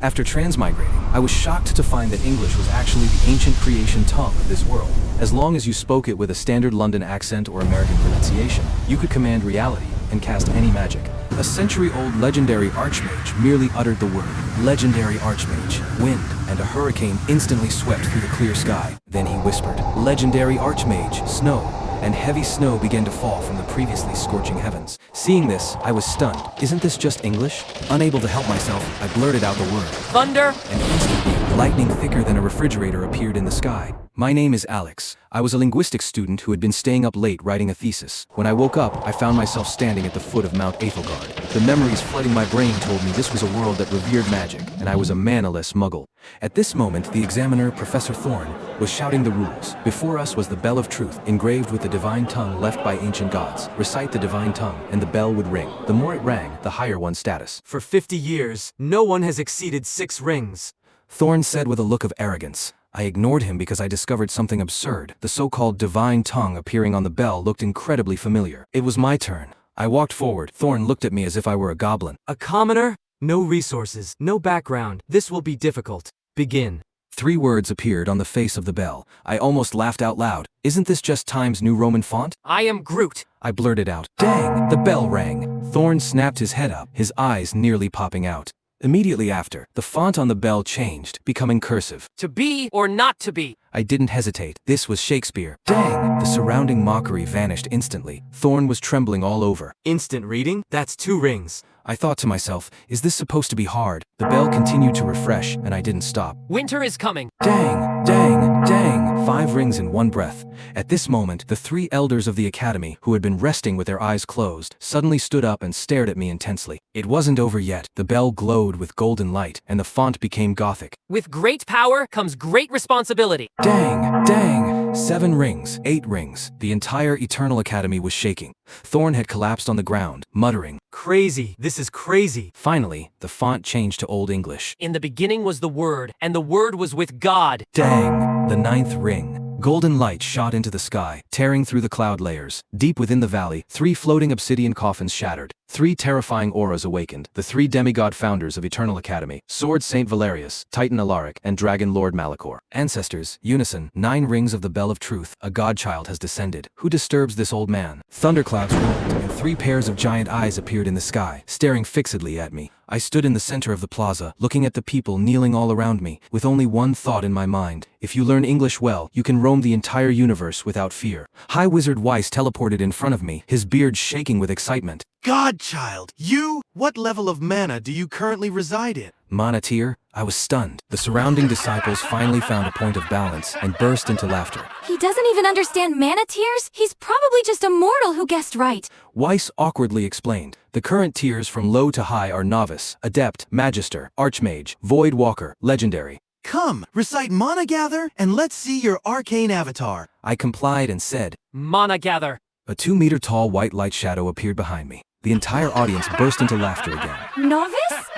After transmigrating, I was shocked to find that English was actually the ancient creation tongue of this world. As long as you spoke it with a standard London accent or American pronunciation, you could command reality and cast any magic. A century-old legendary archmage merely uttered the word, legendary archmage, wind, and a hurricane instantly swept through the clear sky. Then he whispered, legendary archmage, snow, and heavy snow began to fall from the previously scorching heavens. Seeing this, I was stunned. Isn't this just English? Unable to help myself, I blurted out the word, thunder, and instantly, lightning thicker than a refrigerator appeared in the sky. My name is Alex. I was a linguistics student who had been staying up late writing a thesis. When I woke up, I found myself standing at the foot of Mount Ethelgard. The memories flooding my brain told me this was a world that revered magic, and I was a manaless muggle. At this moment, the examiner, Professor Thorn, was shouting the rules. Before us was the Bell of Truth, engraved with the divine tongue left by ancient gods. Recite the divine tongue, and the bell would ring. The more it rang, the higher one's status. For 50 years, no one has exceeded 6 rings. Thorn said with a look of arrogance. I ignored him because I discovered something absurd. The so-called divine tongue appearing on the bell looked incredibly familiar. It was my turn. I walked forward. Thorn looked at me as if I were a goblin. A commoner? No resources, no background. This will be difficult. Begin. 3 words appeared on the face of the bell. I almost laughed out loud. Isn't this just Times New Roman font? I am Groot. I blurted out. Dang! The bell rang. Thorn snapped his head up, his eyes nearly popping out. Immediately after, the font on the bell changed, becoming cursive. To be or not to be. I didn't hesitate. This was Shakespeare. Dang! The surrounding mockery vanished instantly. Thorn was trembling all over. Instant reading? That's 2 rings. I thought to myself, is this supposed to be hard? The bell continued to refresh, and I didn't stop. Winter is coming. Dang! Dang! Dang! 5 rings in one breath. At this moment, the 3 elders of the academy, who had been resting with their eyes closed, suddenly stood up and stared at me intensely. It wasn't over yet. The bell glowed with golden light, and the font became Gothic. With great power comes great responsibility. Dang! Dang! 7 rings, 8 rings. The entire Eternal Academy was shaking. Thorn had collapsed on the ground, muttering, Crazy, this is crazy. Finally, the font changed to Old English. In the beginning was the Word, and the Word was with God. Dang! The 9th ring. Golden light shot into the sky, tearing through the cloud layers. Deep within the valley, 3 floating obsidian coffins shattered. 3 terrifying auras awakened. The 3 demigod founders of Eternal Academy, Sword Saint Valerius, Titan Alaric, and Dragon Lord Malachor. Ancestors, unison, 9 rings of the Bell of Truth. A godchild has descended. Who disturbs this old man? Thunderclouds rolled, and 3 pairs of giant eyes appeared in the sky, staring fixedly at me. I stood in the center of the plaza, looking at the people kneeling all around me, with only one thought in my mind. If you learn English well, you can roam the entire universe without fear. High Wizard Weiss teleported in front of me, his beard shaking with excitement. Godchild, you? What level of mana do you currently reside in? Mana tier? I was stunned. The surrounding disciples finally found a point of balance and burst into laughter. He doesn't even understand mana tiers? He's probably just a mortal who guessed right. Weiss awkwardly explained. The current tiers from low to high are Novice, Adept, Magister, Archmage, Void Walker, Legendary. Come, recite Mana Gather, and let's see your arcane avatar. I complied and said, Mana gather. A 2-meter-tall white light shadow appeared behind me. The entire audience burst into laughter again. Novice?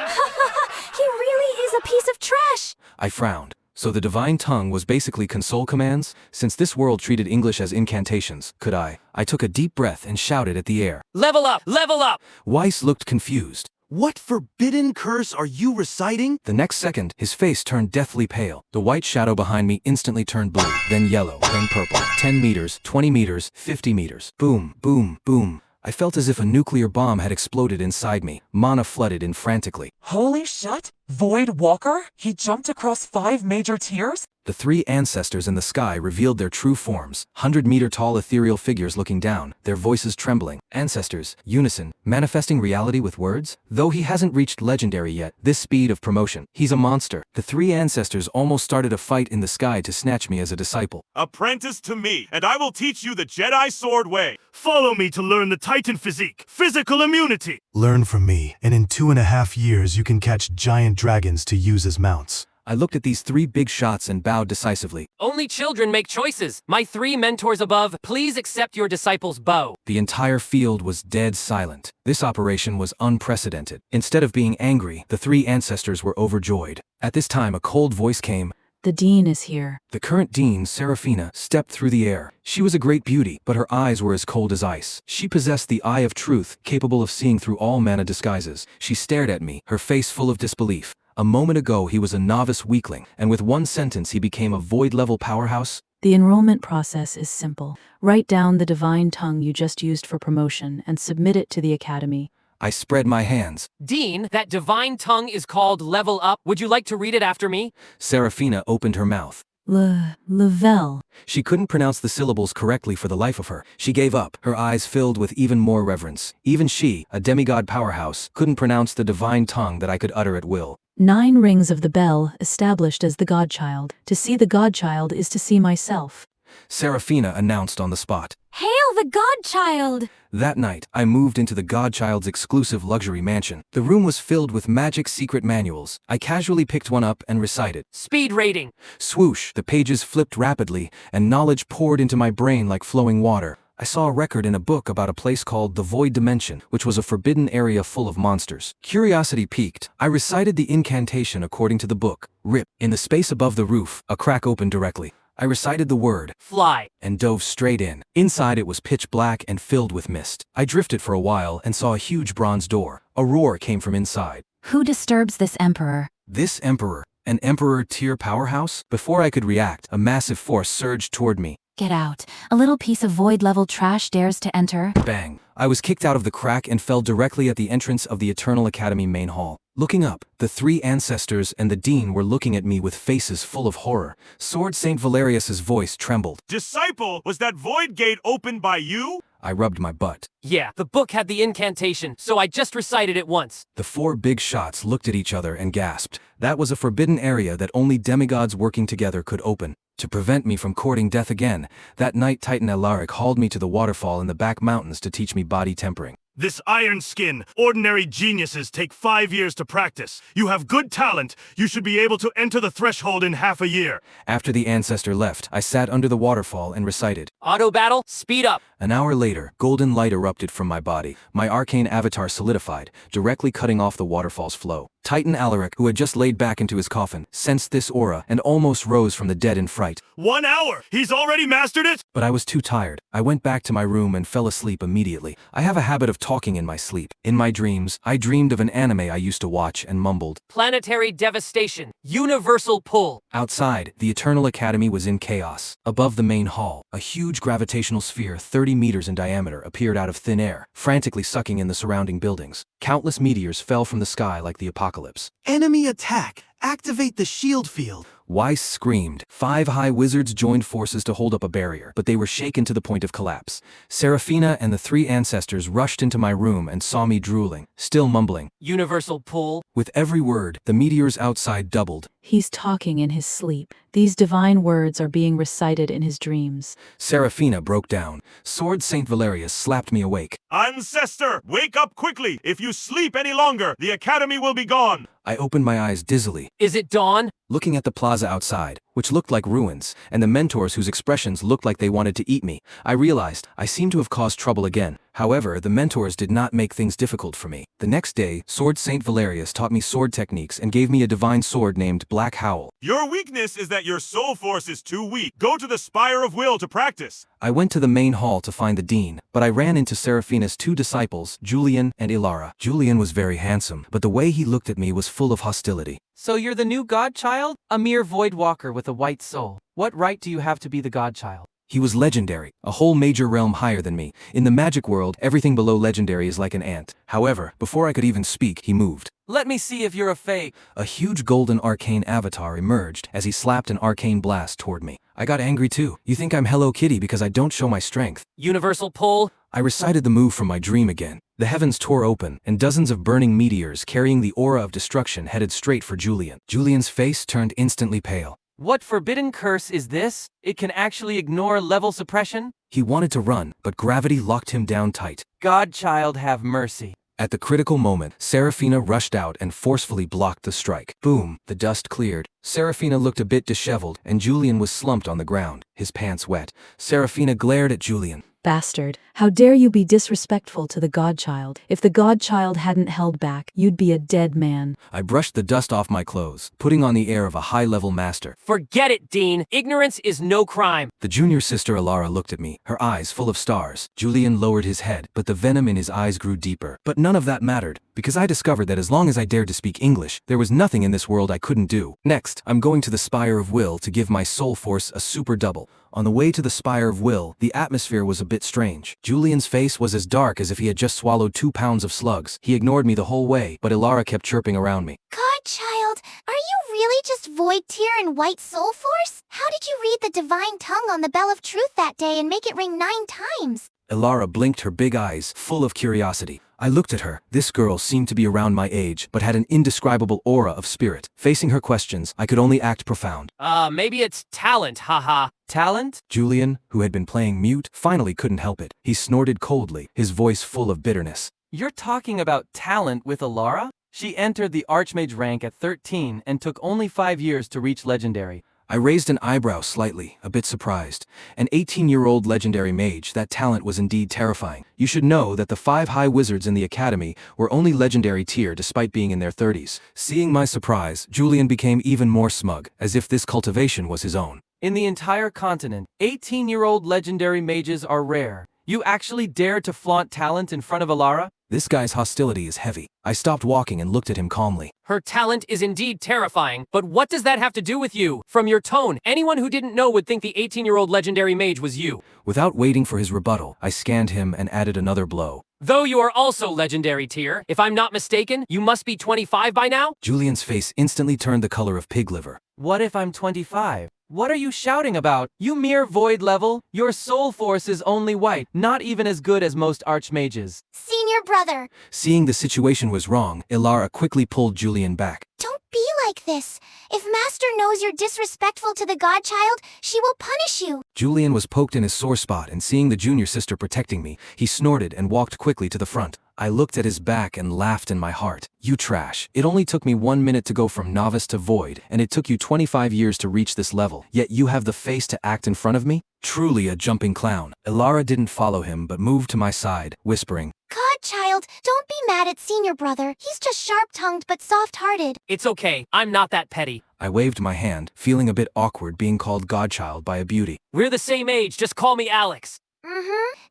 He really is a piece of trash. I frowned. So the divine tongue was basically console commands? Since this world treated English as incantations, could I? I took a deep breath and shouted at the air. Level up! Level up! Weiss looked confused. What forbidden curse are you reciting? The next second, his face turned deathly pale. The white shadow behind me instantly turned blue, then yellow, then purple. 10 meters, 20 meters, 50 meters. Boom, boom, boom. I felt as if a nuclear bomb had exploded inside me. Mana flooded in frantically. Holy shit! Void Walker? He jumped across 5 major tiers? The 3 ancestors in the sky revealed their true forms, 100-meter-tall ethereal figures looking down, their voices trembling. Ancestors, unison, manifesting reality with words? Though he hasn't reached legendary yet, this speed of promotion, he's a monster. The 3 ancestors almost started a fight in the sky to snatch me as a disciple. Apprentice to me, and I will teach you the Jedi Sword way. Follow me to learn the Titan physique, physical immunity. Learn from me, and in 2.5 years you can catch giant dragons to use as mounts. I looked at these 3 big shots and bowed decisively. Only children make choices. My 3 mentors above, please accept your disciple's bow. The entire field was dead silent. This operation was unprecedented. Instead of being angry, the 3 ancestors were overjoyed. At this time, a cold voice came. The dean is here. The current dean, Seraphina, stepped through the air. She was a great beauty, but her eyes were as cold as ice. She possessed the eye of truth, capable of seeing through all mana disguises. She stared at me, her face full of disbelief. A moment ago he was a novice weakling, and with one sentence he became a void-level powerhouse? The enrollment process is simple. Write down the divine tongue you just used for promotion and submit it to the academy. I spread my hands. Dean, that divine tongue is called Level Up. Would you like to read it after me? Seraphina opened her mouth. Level. She couldn't pronounce the syllables correctly for the life of her. She gave up, her eyes filled with even more reverence. Even she, a demigod powerhouse, couldn't pronounce the divine tongue that I could utter at will. 9 rings of the bell, established as the godchild. To see the godchild is to see myself. Seraphina announced on the spot. Hail the godchild! That night, I moved into the godchild's exclusive luxury mansion. The room was filled with magic secret manuals. I casually picked one up and recited. Speed rating. Swoosh, the pages flipped rapidly, and knowledge poured into my brain like flowing water. I saw a record in a book about a place called the Void Dimension, which was a forbidden area full of monsters. Curiosity piqued. I recited the incantation according to the book. Rip. In the space above the roof, a crack opened directly. I recited the word, fly, and dove straight in. Inside it was pitch black and filled with mist. I drifted for a while and saw a huge bronze door. A roar came from inside. Who disturbs this emperor? This emperor? An emperor-tier powerhouse? Before I could react, a massive force surged toward me. Get out. A little piece of void-level trash dares to enter. Bang. I was kicked out of the crack and fell directly at the entrance of the Eternal Academy main hall. Looking up, the 3 ancestors and the dean were looking at me with faces full of horror. Sword St. Valerius's voice trembled. Disciple, was that void gate opened by you? I rubbed my butt. Yeah, the book had the incantation, so I just recited it once. The 4 big shots looked at each other and gasped. That was a forbidden area that only demigods working together could open. To prevent me from courting death again, that night Titan Alaric hauled me to the waterfall in the back mountains to teach me body tempering. This iron skin, ordinary geniuses take 5 years to practice. You have good talent. You should be able to enter the threshold in half a year. After the ancestor left, I sat under the waterfall and recited. Auto battle, speed up. An hour later, golden light erupted from my body. My arcane avatar solidified, directly cutting off the waterfall's flow. Titan Alaric, who had just laid back into his coffin, sensed this aura and almost rose from the dead in fright. 1 hour! He's already mastered it? But I was too tired. I went back to my room and fell asleep immediately. I have a habit of talking in my sleep. In my dreams, I dreamed of an anime I used to watch and mumbled. Planetary devastation. Universal pull. Outside, the Eternal Academy was in chaos. Above the main hall, a huge gravitational sphere 30 meters in diameter appeared out of thin air, frantically sucking in the surrounding buildings. Countless meteors fell from the sky like the apocalypse. Enemy attack! Activate the shield field! Weiss screamed. 5 high wizards joined forces to hold up a barrier, but they were shaken to the point of collapse. Seraphina and the 3 ancestors rushed into my room and saw me drooling, still mumbling. Universal pull. With every word, the meteors outside doubled. He's talking in his sleep. These divine words are being recited in his dreams. Seraphina broke down. Sword St. Valerius slapped me awake. Ancestor, wake up quickly! If you sleep any longer, the academy will be gone! I opened my eyes dizzily. Is it dawn? Looking at the plaza outside, which looked like ruins, and the mentors whose expressions looked like they wanted to eat me, I realized I seemed to have caused trouble again. However, the mentors did not make things difficult for me. The next day, Sword St. Valerius taught me sword techniques and gave me a divine sword named Black Howl. Your weakness is that your soul force is too weak. Go to the Spire of Will to practice. I went to the main hall to find the dean, but I ran into Seraphina's 2 disciples, Julian and Ilara. Julian was very handsome, but the way he looked at me was full of hostility. So you're the new godchild? A mere void walker with a white soul. What right do you have to be the godchild? He was legendary, a whole major realm higher than me. In the magic world, everything below legendary is like an ant. However, before I could even speak, he moved. Let me see if you're a fake. A huge golden arcane avatar emerged as he slapped an arcane blast toward me. I got angry too. You think I'm Hello Kitty because I don't show my strength? Universal pull. I recited the move from my dream again. The heavens tore open, and dozens of burning meteors carrying the aura of destruction headed straight for Julian. Julian's face turned instantly pale. What forbidden curse is this? It can actually ignore level suppression? He wanted to run, but gravity locked him down tight. Godchild, have mercy. At the critical moment, Seraphina rushed out and forcefully blocked the strike. Boom, the dust cleared. Seraphina looked a bit disheveled, and Julian was slumped on the ground, his pants wet. Seraphina glared at Julian. Bastard, How dare you be disrespectful to the godchild? If the godchild hadn't held back, you'd be a dead man. I brushed the dust off my clothes, putting on the air of a high-level master. Forget it, Dean. Ignorance is no crime. The junior sister Alara looked at me, her eyes full of stars. Julian lowered his head, but the venom in his eyes grew deeper. But none of that mattered, because I discovered that as long as I dared to speak English, there was nothing in this world I couldn't do. Next, I'm going to the Spire of Will to give my soul force a super double. On the way to the Spire of Will, the atmosphere was a bit strange. Julian's face was as dark as if he had just swallowed 2 pounds of slugs. He ignored me the whole way, but Ilara kept chirping around me. Godchild, are you really just Void Tear and White Soul Force? How did you read the Divine Tongue on the Bell of Truth that day and make it ring 9 times? Ilara blinked her big eyes, full of curiosity. I looked at her. This girl seemed to be around my age, but had an indescribable aura of spirit. Facing her questions, I could only act profound. Maybe it's talent, haha. Talent? Julian, who had been playing mute, finally couldn't help it. He snorted coldly, his voice full of bitterness. You're talking about talent with Alara? She entered the archmage rank at 13 and took only 5 years to reach legendary. I raised an eyebrow slightly, a bit surprised. An 18-year-old legendary mage, that talent was indeed terrifying. You should know that the 5 high wizards in the academy were only legendary tier despite being in their 30s. Seeing my surprise, Julian became even more smug, as if this cultivation was his own. In the entire continent, 18-year-old legendary mages are rare. You actually dare to flaunt talent in front of Alara? This guy's hostility is heavy. I stopped walking and looked at him calmly. Her talent is indeed terrifying, but what does that have to do with you? From your tone, anyone who didn't know would think the 18-year-old legendary mage was you. Without waiting for his rebuttal, I scanned him and added another blow. Though you are also legendary tier, if I'm not mistaken, you must be 25 by now? Julian's face instantly turned the color of pig liver. What if I'm 25? What are you shouting about? You mere void level? Your soul force is only white, not even as good as most archmages. Senior brother. Seeing the situation was wrong, Ilara quickly pulled Julian back. Don't be like this. If Master knows you're disrespectful to the godchild, she will punish you. Julian was poked in his sore spot, and seeing the junior sister protecting me, he snorted and walked quickly to the front. I looked at his back and laughed in my heart. You trash. It only took me 1 minute to go from novice to void, and it took you 25 years to reach this level, yet you have the face to act in front of me? Truly a jumping clown. Ilara didn't follow him but moved to my side, whispering, Godchild, don't be mad at senior brother. He's just sharp-tongued but soft-hearted. It's okay, I'm not that petty. I waved my hand, feeling a bit awkward being called godchild by a beauty. We're the same age, just call me Alex.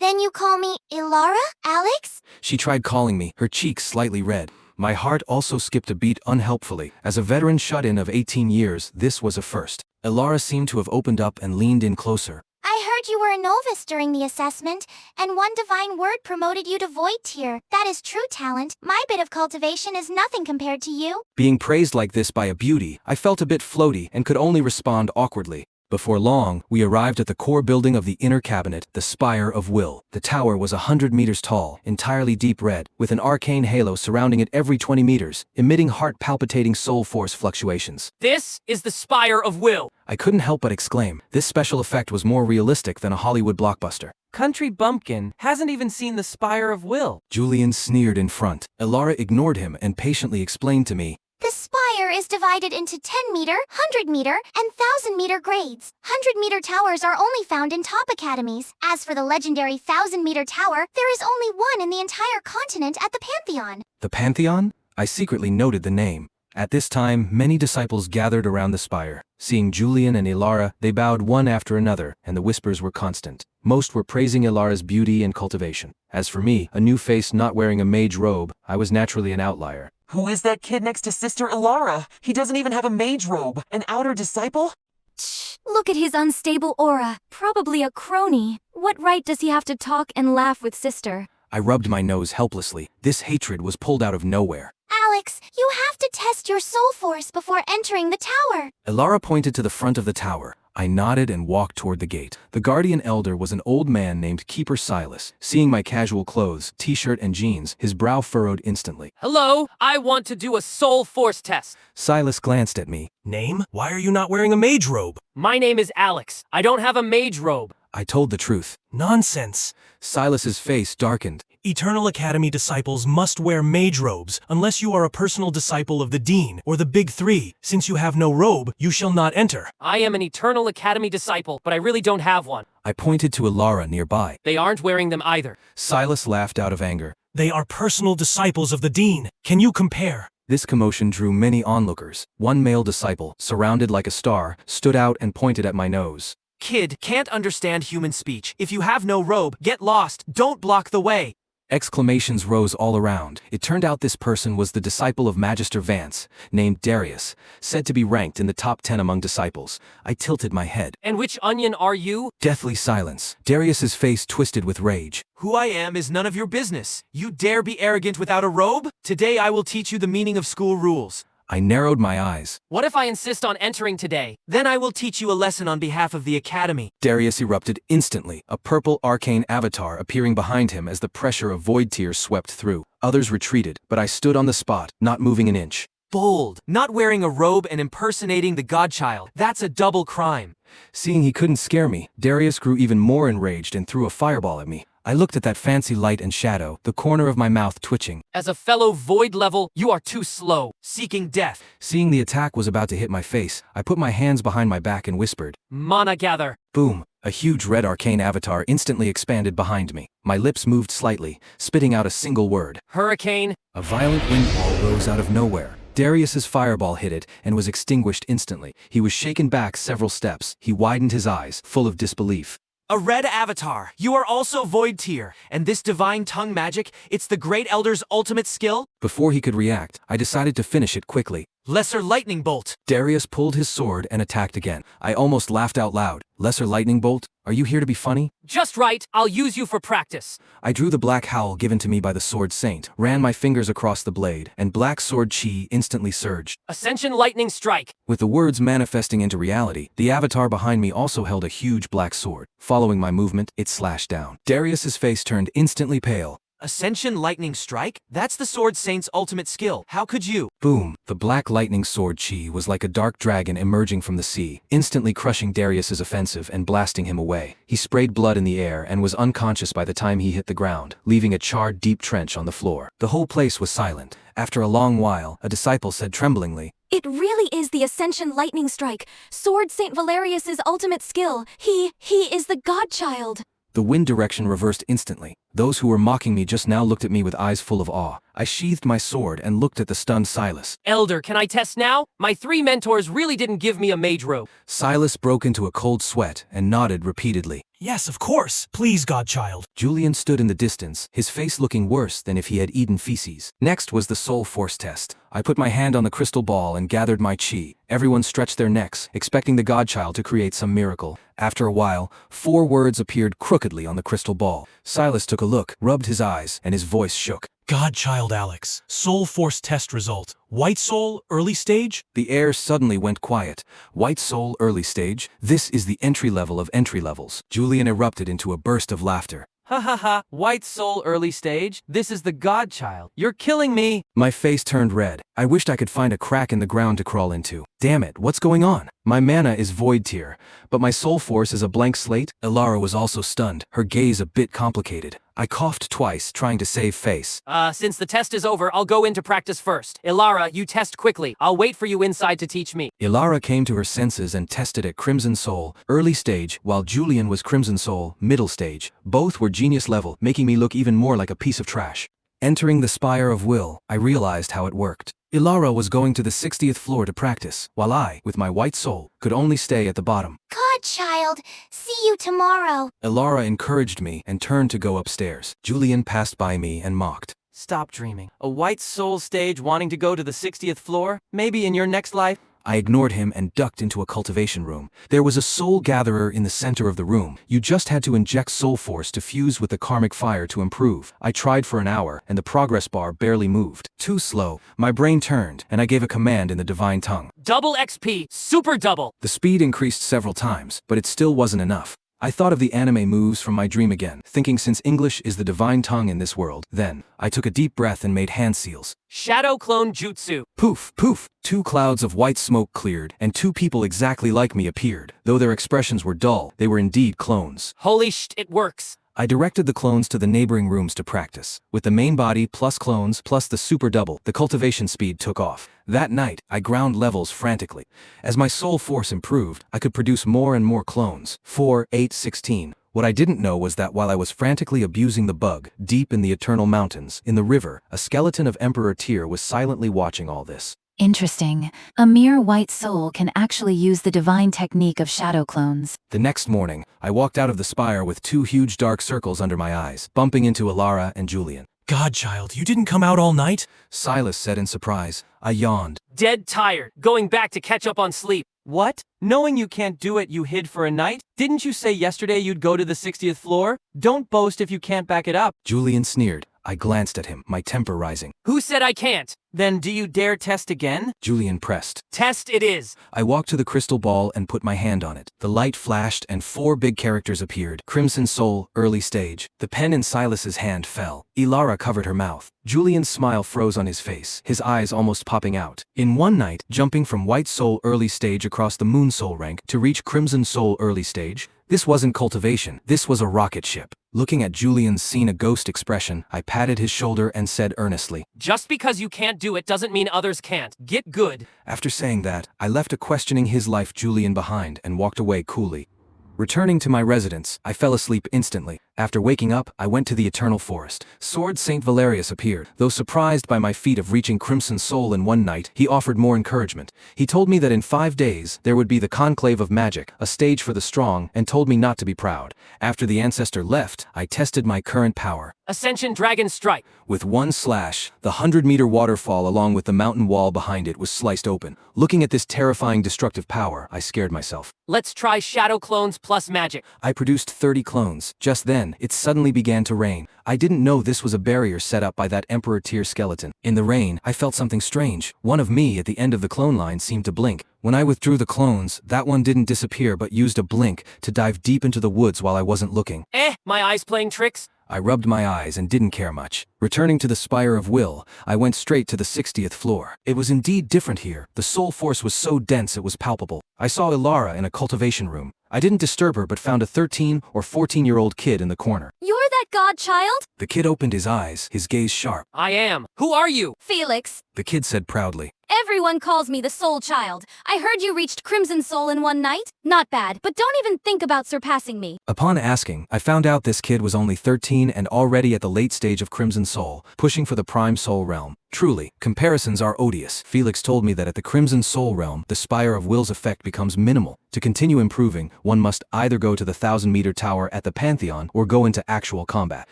Then you call me Ilara? Alex? She tried calling me, her cheeks slightly red. My heart also skipped a beat unhelpfully. As a veteran shut-in of 18 years, this was a first. Ilara seemed to have opened up and leaned in closer. I heard you were a novice during the assessment, and one divine word promoted you to void tier. That is true talent. My bit of cultivation is nothing compared to you. Being praised like this by a beauty, I felt a bit floaty and could only respond awkwardly. Before long, we arrived at the core building of the inner cabinet, the Spire of Will. The tower was 100 meters tall, entirely deep red, with an arcane halo surrounding it every 20 meters, emitting heart-palpitating soul force fluctuations. This is the Spire of Will. I couldn't help but exclaim. This special effect was more realistic than a Hollywood blockbuster. Country bumpkin hasn't even seen the Spire of Will. Julian sneered in front. Ilara ignored him and patiently explained to me, The spire is divided into 10-meter, 100-meter, and 1,000-meter grades. 100-meter towers are only found in top academies. As for the legendary 1,000-meter tower, there is only one in the entire continent at the Pantheon. The Pantheon? I secretly noted the name. At this time, many disciples gathered around the spire. Seeing Julian and Ilara, they bowed one after another, and the whispers were constant. Most were praising Ilara's beauty and cultivation. As for me, a new face not wearing a mage robe, I was naturally an outlier. Who is that kid next to Sister Ilara? He doesn't even have a mage robe. An outer disciple? Shh, look at his unstable aura. Probably a crony. What right does he have to talk and laugh with sister? I rubbed my nose helplessly. This hatred was pulled out of nowhere. Alex, you have to test your soul force before entering the tower. Ilara pointed to the front of the tower. I nodded and walked toward the gate. The guardian elder was an old man named Keeper Silas. Seeing my casual clothes, t-shirt and jeans, his brow furrowed instantly. Hello, I want to do a soul force test. Silas glanced at me. Name? Why are you not wearing a mage robe? My name is Alex. I don't have a mage robe. I told the truth. Nonsense. Silas's face darkened. Eternal Academy disciples must wear mage robes unless you are a personal disciple of the Dean or the Big Three. Since you have no robe, you shall not enter. I am an Eternal Academy disciple, but I really don't have one. I pointed to Ilara nearby. They aren't wearing them either. Silas laughed out of anger. They are personal disciples of the Dean. Can you compare? This commotion drew many onlookers. One male disciple, surrounded like a star, stood out and pointed at my nose. Kid, can't understand human speech. If you have no robe, get lost. Don't block the way. Exclamations rose all around. It turned out this person was the disciple of Magister Vance, named Darius, said to be ranked in the top 10 among disciples. I tilted my head. And which onion are you? Deathly silence. Darius's face twisted with rage. Who I am is none of your business. You dare be arrogant without a robe? Today I will teach you the meaning of school rules. I narrowed my eyes. What if I insist on entering today? Then I will teach you a lesson on behalf of the Academy. Darius erupted instantly, a purple arcane avatar appearing behind him as the pressure of void tears swept through. Others retreated, but I stood on the spot, not moving an inch. Bold. Not wearing a robe and impersonating the godchild. That's a double crime. Seeing he couldn't scare me, Darius grew even more enraged and threw a fireball at me. I looked at that fancy light and shadow, the corner of my mouth twitching. As a fellow void level, you are too slow. Seeking death. Seeing the attack was about to hit my face, I put my hands behind my back and whispered. Mana gather. Boom. A huge red arcane avatar instantly expanded behind me. My lips moved slightly, spitting out a single word. Hurricane. A violent windfall rose out of nowhere. Darius's fireball hit it and was extinguished instantly. He was shaken back several steps. He widened his eyes, full of disbelief. A red avatar. You are also void tier. And this divine tongue magic, it's the Great Elder's ultimate skill? Before he could react, I decided to finish it quickly. Lesser lightning bolt. Darius pulled his sword and attacked again. I almost laughed out loud. Lesser lightning bolt? Are you here to be funny? Just right. I'll use you for practice. I drew the black howl given to me by the sword saint, ran my fingers across the blade, and black sword chi instantly surged. Ascension lightning strike. With the words manifesting into reality, the avatar behind me also held a huge black sword. Following my movement, it slashed down. Darius's face turned instantly pale. Ascension lightning strike? That's the sword saint's ultimate skill. How could you? Boom. The black lightning sword chi was like a dark dragon emerging from the sea, instantly crushing Darius's offensive and blasting him away. He sprayed blood in the air and was unconscious by the time he hit the ground, leaving a charred deep trench on the floor. The whole place was silent. After a long while, a disciple said tremblingly, It really is the Ascension Lightning Strike, Sword Saint Valerius's ultimate skill. He is the godchild. The wind direction reversed instantly. Those who were mocking me just now looked at me with eyes full of awe. I sheathed my sword and looked at the stunned Silas. Elder, can I test now? My 3 mentors really didn't give me a mage robe. Silas broke into a cold sweat and nodded repeatedly. Yes, of course. Please, godchild. Julian stood in the distance, his face looking worse than if he had eaten feces. Next was the soul force test. I put my hand on the crystal ball and gathered my chi. Everyone stretched their necks, expecting the godchild to create some miracle. After a while, 4 words appeared crookedly on the crystal ball. Silas took a look, rubbed his eyes, and his voice shook. Godchild Alex. Soul force test result. White soul, early stage? The air suddenly went quiet. White soul, early stage? This is the entry level of entry levels. Julian erupted into a burst of laughter. Ha ha ha, white soul early stage? This is the godchild. You're killing me. My face turned red. I wished I could find a crack in the ground to crawl into. Damn it, what's going on? My mana is void tier, but my soul force is a blank slate? Ilara was also stunned, her gaze a bit complicated. I coughed twice, trying to save face. Since the test is over, I'll go into practice first. Ilara, you test quickly. I'll wait for you inside to teach me. Ilara came to her senses and tested at Crimson Soul, early stage, while Julian was Crimson Soul, middle stage. Both were genius level, making me look even more like a piece of trash. Entering the Spire of Will, I realized how it worked. Ilara was going to the 60th floor to practice, while I, with my white soul, could only stay at the bottom. Godchild, see you tomorrow. Ilara encouraged me and turned to go upstairs. Julian passed by me and mocked. Stop dreaming. A white soul stage wanting to go to the 60th floor? Maybe in your next life? I ignored him and ducked into a cultivation room. There was a soul gatherer in the center of the room. You just had to inject soul force to fuse with the karmic fire to improve. I tried for an hour, and the progress bar barely moved. Too slow. My brain turned, and I gave a command in the divine tongue. Double XP, super double. The speed increased several times, but it still wasn't enough. I thought of the anime moves from my dream again, thinking since English is the divine tongue in this world. Then, I took a deep breath and made hand seals. Shadow clone jutsu. Poof, poof. 2 clouds of white smoke cleared, and 2 people exactly like me appeared. Though their expressions were dull, they were indeed clones. Holy it works. I directed the clones to the neighboring rooms to practice. With the main body plus clones plus the super double, the cultivation speed took off. That night, I ground levels frantically. As my soul force improved, I could produce more and more clones. 4, 8, 16. What I didn't know was that while I was frantically abusing the bug, deep in the Eternal Mountains, in the river, a skeleton of Emperor Tyr was silently watching all this. Interesting. A mere white soul can actually use the divine technique of shadow clones. The next morning, I walked out of the spire with 2 huge dark circles under my eyes, bumping into Alara and Julian. Godchild, you didn't come out all night? Silas said in surprise. I yawned. Dead tired. Going back to catch up on sleep. What? Knowing you can't do it, you hid for a night? Didn't you say yesterday you'd go to the 60th floor? Don't boast if you can't back it up. Julian sneered. I glanced at him, my temper rising. Who said I can't? Then do you dare test again? Julian pressed. Test it is. I walked to the crystal ball and put my hand on it. The light flashed and 4 big characters appeared. Crimson Soul, early stage. The pen in Silas's hand fell. Ilara covered her mouth. Julian's smile froze on his face, his eyes almost popping out. In one night, jumping from White Soul early stage across the Moon Soul rank to reach Crimson Soul early stage, this wasn't cultivation, this was a rocket ship. Looking at Julian's seen a ghost expression, I patted his shoulder and said earnestly, Just because you can't do it doesn't mean others can't. Get good. After saying that, I left a questioning his life Julian behind and walked away coolly. Returning to my residence, I fell asleep instantly. After waking up, I went to the Eternal Forest. Sword Saint Valerius appeared. Though surprised by my feat of reaching Crimson Soul in one night, he offered more encouragement. He told me that in 5 days, there would be the Conclave of Magic, a stage for the strong, and told me not to be proud. After the ancestor left, I tested my current power. Ascension Dragon Strike. With one slash, the 100-meter waterfall along with the mountain wall behind it was sliced open. Looking at this terrifying destructive power, I scared myself. Let's try Shadow Clones plus Magic. I produced 30 clones. Just then, it suddenly began to rain. I didn't know this was a barrier set up by that Emperor Tyr skeleton. In the rain, I felt something strange. One of me at the end of the clone line seemed to blink. When I withdrew the clones, that one didn't disappear but used a blink to dive deep into the woods while I wasn't looking. My eyes playing tricks? I rubbed my eyes and didn't care much. Returning to the Spire of Will, I went straight to the 60th floor. It was indeed different here. The soul force was so dense it was palpable. I saw Ilara in a cultivation room. I didn't disturb her but found a 13 or 14-year-old kid in the corner. You're that godchild? The kid opened his eyes, his gaze sharp. I am. Who are you? Felix. The kid said proudly. Everyone calls me the Soul Child. I heard you reached Crimson Soul in one night. Not bad, but don't even think about surpassing me. Upon asking, I found out this kid was only 13 and already at the late stage of Crimson Soul, pushing for the Prime Soul realm. Truly, comparisons are odious. Felix told me that at the Crimson Soul realm, the Spire of Will's effect becomes minimal. To continue improving, one must either go to the 1,000-meter tower at the Pantheon or go into actual combat.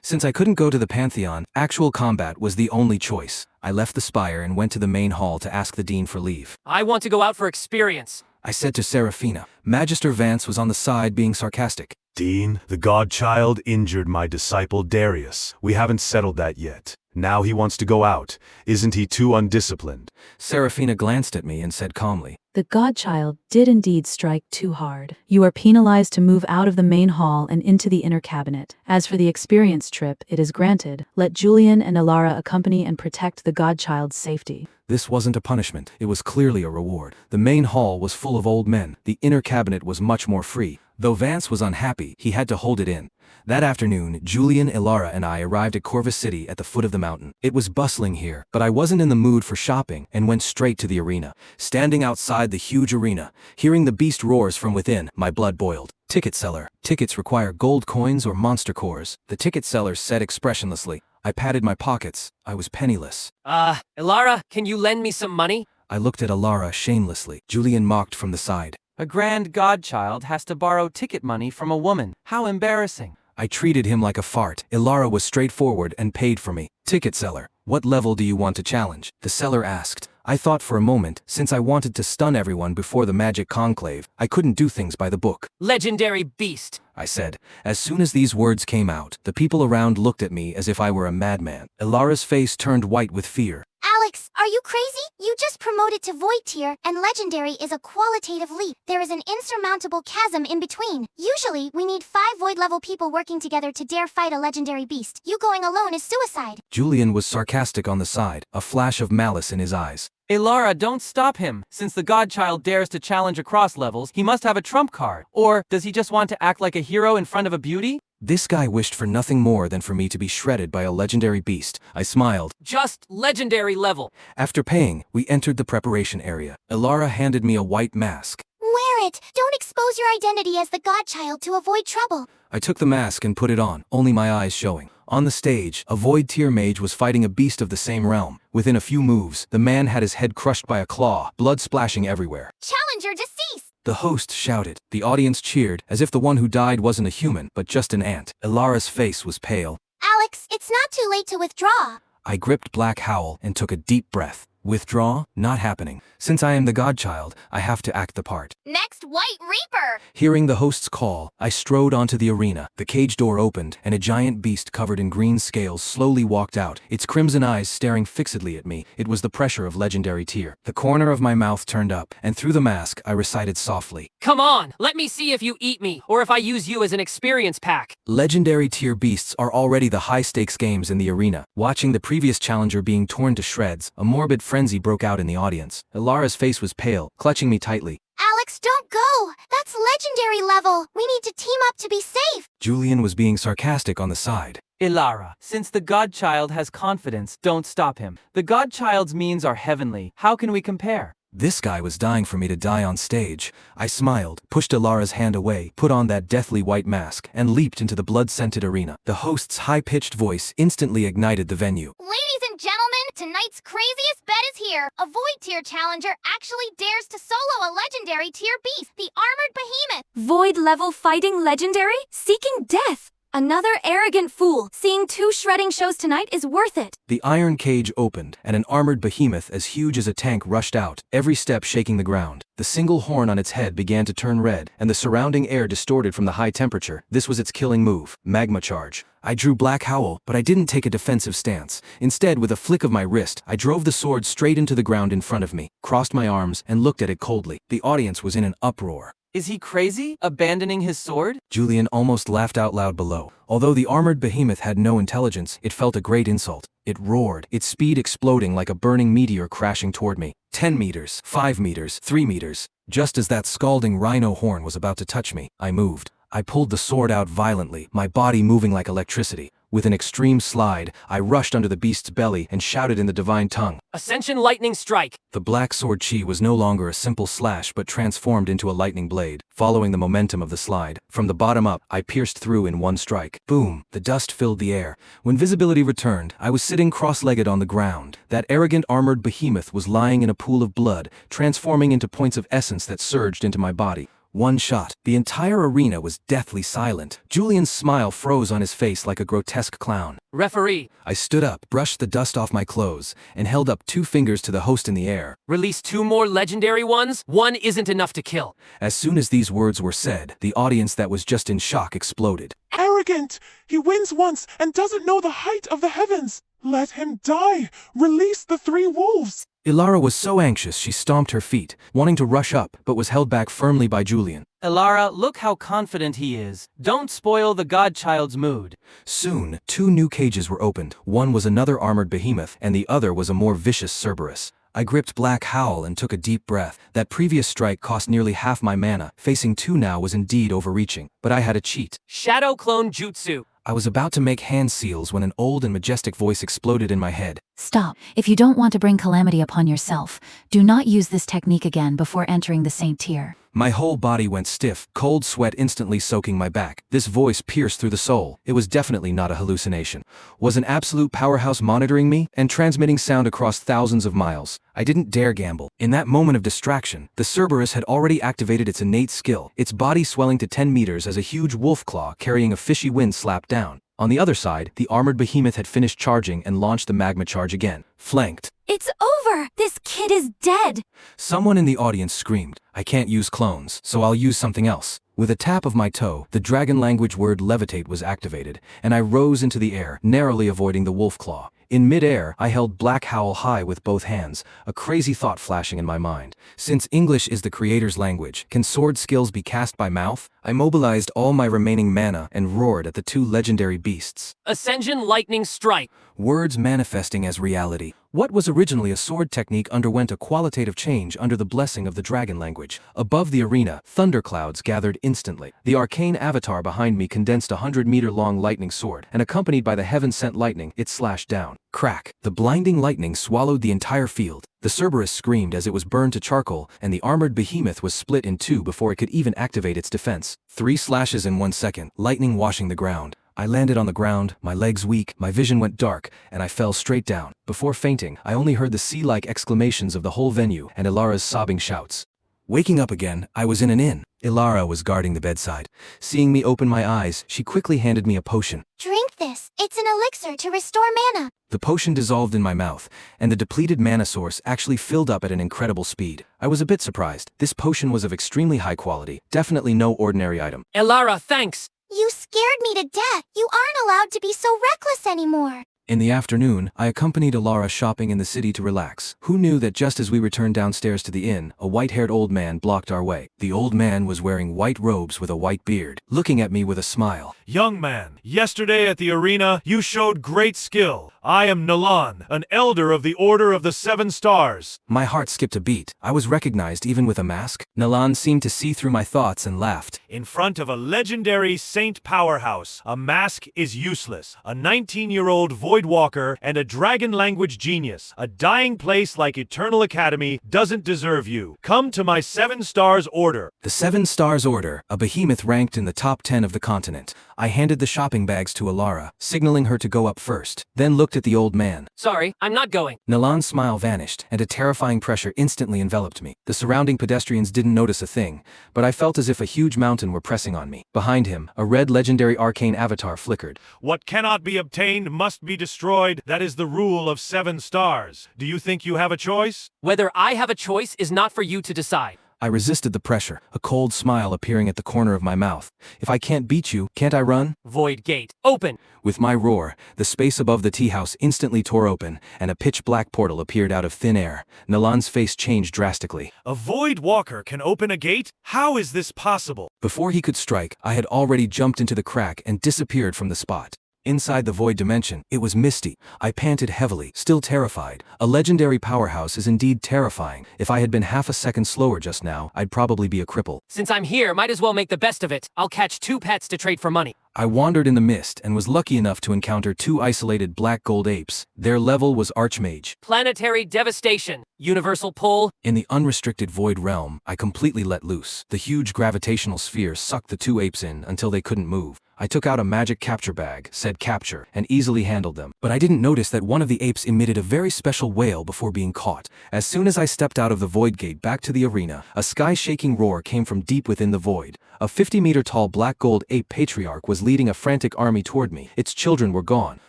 Since I couldn't go to the Pantheon, actual combat was the only choice. I left the Spire and went to the main hall to ask the Dean for leave. I want to go out for experience. I said to Seraphina. Magister Vance was on the side being sarcastic. Dean, the godchild injured my disciple Darius. We haven't settled that yet. Now he wants to go out. Isn't he too undisciplined? Seraphina glanced at me and said calmly. The godchild did indeed strike too hard. You are penalized to move out of the main hall and into the inner cabinet. As for the experience trip, it is granted. Let Julian and Ilara accompany and protect the godchild's safety. This wasn't a punishment, it was clearly a reward. The main hall was full of old men. The inner cabinet was much more free. Though Vance was unhappy, he had to hold it in. That afternoon, Julian, Ilara, and I arrived at Corvus City at the foot of the mountain. It was bustling here, but I wasn't in the mood for shopping and went straight to the arena. Standing outside the huge arena, hearing the beast roars from within, my blood boiled. Ticket seller. Tickets require gold coins or monster cores. The ticket seller said expressionlessly. I patted my pockets. I was penniless. Ilara, can you lend me some money? I looked at Ilara shamelessly. Julian mocked from the side. A grand godchild has to borrow ticket money from a woman. How embarrassing. I treated him like a fart. Ilara was straightforward and paid for me. Ticket seller, what level do you want to challenge? The seller asked. I thought for a moment, since I wanted to stun everyone before the magic conclave, I couldn't do things by the book. Legendary beast, I said. As soon as these words came out, the people around looked at me as if I were a madman. Ilara's face turned white with fear. Alex, Alex, are you crazy? You just promoted to Void tier, and Legendary is a qualitative leap. There is an insurmountable chasm in between. Usually, we need 5 Void level people working together to dare fight a Legendary beast. You going alone is suicide. Julian was sarcastic on the side, a flash of malice in his eyes. Elara, don't stop him. Since the godchild dares to challenge across levels, he must have a trump card. Or does he just want to act like a hero in front of a beauty? This guy wished for nothing more than for me to be shredded by a legendary beast. I smiled. Just legendary level. After paying, we entered the preparation area. Elara handed me a white mask. Wear it. Don't expose your identity as the godchild to avoid trouble. I took the mask and put it on, only my eyes showing. On the stage, a Void tier mage was fighting a beast of the same realm. Within a few moves, the man had his head crushed by a claw, blood splashing everywhere. Challenger deceased. The host shouted. The audience cheered, as if the one who died wasn't a human, but just an ant. Elara's face was pale. Alex, it's not too late to withdraw. I gripped Black Howl and took a deep breath. Withdraw? Not happening. Since I am the godchild, I have to act the part. Next, White Reaper. Hearing the host's call, I strode onto the arena. The cage door opened, and a giant beast covered in green scales slowly walked out, its crimson eyes staring fixedly at me. It was the pressure of legendary tier. The corner of my mouth turned up, and through the mask, I recited softly. Come on, let me see if you eat me, or if I use you as an experience pack. Legendary tier beasts are already the high-stakes games in the arena. Watching the previous challenger being torn to shreds, a morbid frenzy broke out in the audience. Elara's face was pale, clutching me tightly. Alex, don't go. That's legendary level. We need to team up to be safe. Julian was being sarcastic on the side. Elara, since the godchild has confidence, don't stop him. The godchild's means are heavenly. How can we compare? This guy was dying for me to die on stage. I smiled, pushed Elara's hand away, put on that deathly white mask, and leaped into the blood-scented arena. The host's high-pitched voice instantly ignited the venue. Ladies and gentlemen, tonight's craziest bet is here. A Void tier challenger actually dares to solo a legendary tier beast, the armored behemoth. Void level fighting legendary? Seeking death. Another arrogant fool. Seeing 2 shredding shows tonight is worth it. The iron cage opened, and an armored behemoth as huge as a tank rushed out, every step shaking the ground. The single horn on its head began to turn red, and the surrounding air distorted from the high temperature. This was its killing move, magma charge. I drew Black Howl, but I didn't take a defensive stance. Instead, with a flick of my wrist, I drove the sword straight into the ground in front of me, crossed my arms, and looked at it coldly. The audience was in an uproar. Is he crazy? Abandoning his sword? Julian almost laughed out loud below. Although the armored behemoth had no intelligence, it felt a great insult. It roared, its speed exploding like a burning meteor crashing toward me. 10 meters, 5 meters, 3 meters. Just as that scalding rhino horn was about to touch me, I moved. I pulled the sword out violently, my body moving like electricity. With an extreme slide, I rushed under the beast's belly and shouted in the divine tongue. Ascension lightning strike. The black sword chi was no longer a simple slash but transformed into a lightning blade, following the momentum of the slide. From the bottom up, I pierced through in one strike. Boom! The dust filled the air. When visibility returned, I was sitting cross-legged on the ground. That arrogant armored behemoth was lying in a pool of blood, transforming into points of essence that surged into my body. One shot. The entire arena was deathly silent. Julian's smile froze on his face like a grotesque clown. Referee. I stood up, brushed the dust off my clothes, and held up 2 fingers to the host in the air. Release 2 more legendary ones? 1 isn't enough to kill. As soon as these words were said, the audience that was just in shock exploded. Arrogant! He wins once and doesn't know the height of the heavens! Let him die! Release the 3 wolves! Elara was so anxious she stomped her feet, wanting to rush up, but was held back firmly by Julian. Elara, look how confident he is. Don't spoil the godchild's mood. Soon, 2 new cages were opened. One was another armored behemoth, and the other was a more vicious Cerberus. I gripped Black Howl and took a deep breath. That previous strike cost nearly half my mana. Facing 2 now was indeed overreaching, but I had a cheat. Shadow clone jutsu. I was about to make hand seals when an old and majestic voice exploded in my head. Stop. If you don't want to bring calamity upon yourself, do not use this technique again before entering the Saint tier. My whole body went stiff, cold sweat instantly soaking my back. This voice pierced through the soul. It was definitely not a hallucination. Was an absolute powerhouse monitoring me and transmitting sound across thousands of miles. I didn't dare gamble. In that moment of distraction, the Cerberus had already activated its innate skill, its body swelling to 10 meters as a huge wolf claw carrying a fishy wind slapped down. On the other side, the armored behemoth had finished charging and launched the magma charge again, flanked. It's over! This kid is dead! Someone in the audience screamed, I can't use clones, so I'll use something else. With a tap of my toe, the dragon language word levitate was activated, and I rose into the air, narrowly avoiding the wolf claw. In midair, I held Black Howl high with both hands, a crazy thought flashing in my mind. Since English is the creator's language, can sword skills be cast by mouth? I mobilized all my remaining mana and roared at the two legendary beasts. Ascension Lightning Strike. Words manifesting as reality. What was originally a sword technique underwent a qualitative change under the blessing of the dragon language. Above the arena, thunderclouds gathered instantly. The arcane avatar behind me condensed a 100-meter-long lightning sword, and accompanied by the heaven-sent lightning, it slashed down. Crack! The blinding lightning swallowed the entire field. The Cerberus screamed as it was burned to charcoal, and the armored behemoth was split in two before it could even activate its defense. 3 slashes in 1 second, lightning washing the ground. I landed on the ground, my legs weak, my vision went dark, and I fell straight down. Before fainting, I only heard the sea-like exclamations of the whole venue and Ilara's sobbing shouts. Waking up again, I was in an inn. Ilara was guarding the bedside. Seeing me open my eyes, she quickly handed me a potion. Drink this. It's an elixir to restore mana. The potion dissolved in my mouth, and the depleted mana source actually filled up at an incredible speed. I was a bit surprised. This potion was of extremely high quality, definitely no ordinary item. Ilara, thanks! You scared me to death. You aren't allowed to be so reckless anymore. In the afternoon, I accompanied Ilara shopping in the city to relax. Who knew that just as we returned downstairs to the inn, a white-haired old man blocked our way. The old man was wearing white robes with a white beard, looking at me with a smile. Young man, yesterday at the arena, you showed great skill. I am Nalan, an elder of the Order of the 7 Stars. My heart skipped a beat. I was recognized even with a mask. Nalan seemed to see through my thoughts and laughed. In front of a legendary saint powerhouse, a mask is useless. A 19-year-old Voidwalker and a dragon language genius, a dying place like Eternal Academy, doesn't deserve you. Come to my 7 Stars Order. The 7 Stars Order, a behemoth ranked in the top 10 of the continent. I handed the shopping bags to Ilara, signaling her to go up first, then looked at the old man. Sorry, I'm not going. Nalan's smile vanished, and a terrifying pressure instantly enveloped me. The surrounding pedestrians didn't notice a thing, but I felt as if a huge mountain were pressing on me. Behind him, a red legendary arcane avatar flickered. What cannot be obtained must be destroyed. That is the rule of 7 stars. Do you think you have a choice? Whether I have a choice is not for you to decide. I resisted the pressure, a cold smile appearing at the corner of my mouth. If I can't beat you, can't I run? Void gate, open! With my roar, the space above the tea house instantly tore open, and a pitch-black portal appeared out of thin air. Nalan's face changed drastically. A Void Walker can open a gate? How is this possible? Before he could strike, I had already jumped into the crack and disappeared from the spot. Inside the void dimension, it was misty. I panted heavily, still terrified. A legendary powerhouse is indeed terrifying. If I had been half a second slower just now, I'd probably be a cripple. Since I'm here, might as well make the best of it. I'll catch 2 pets to trade for money. I wandered in the mist and was lucky enough to encounter 2 isolated black gold apes. Their level was archmage. Planetary devastation. Universal pull. In the unrestricted void realm, I completely let loose. The huge gravitational sphere sucked the 2 apes in until they couldn't move. I took out a magic capture bag, said capture, and easily handled them. But I didn't notice that one of the apes emitted a very special wail before being caught. As soon as I stepped out of the void gate back to the arena, a sky-shaking roar came from deep within the void. A 50-meter-tall black gold ape patriarch was leading a frantic army toward me. Its children were gone.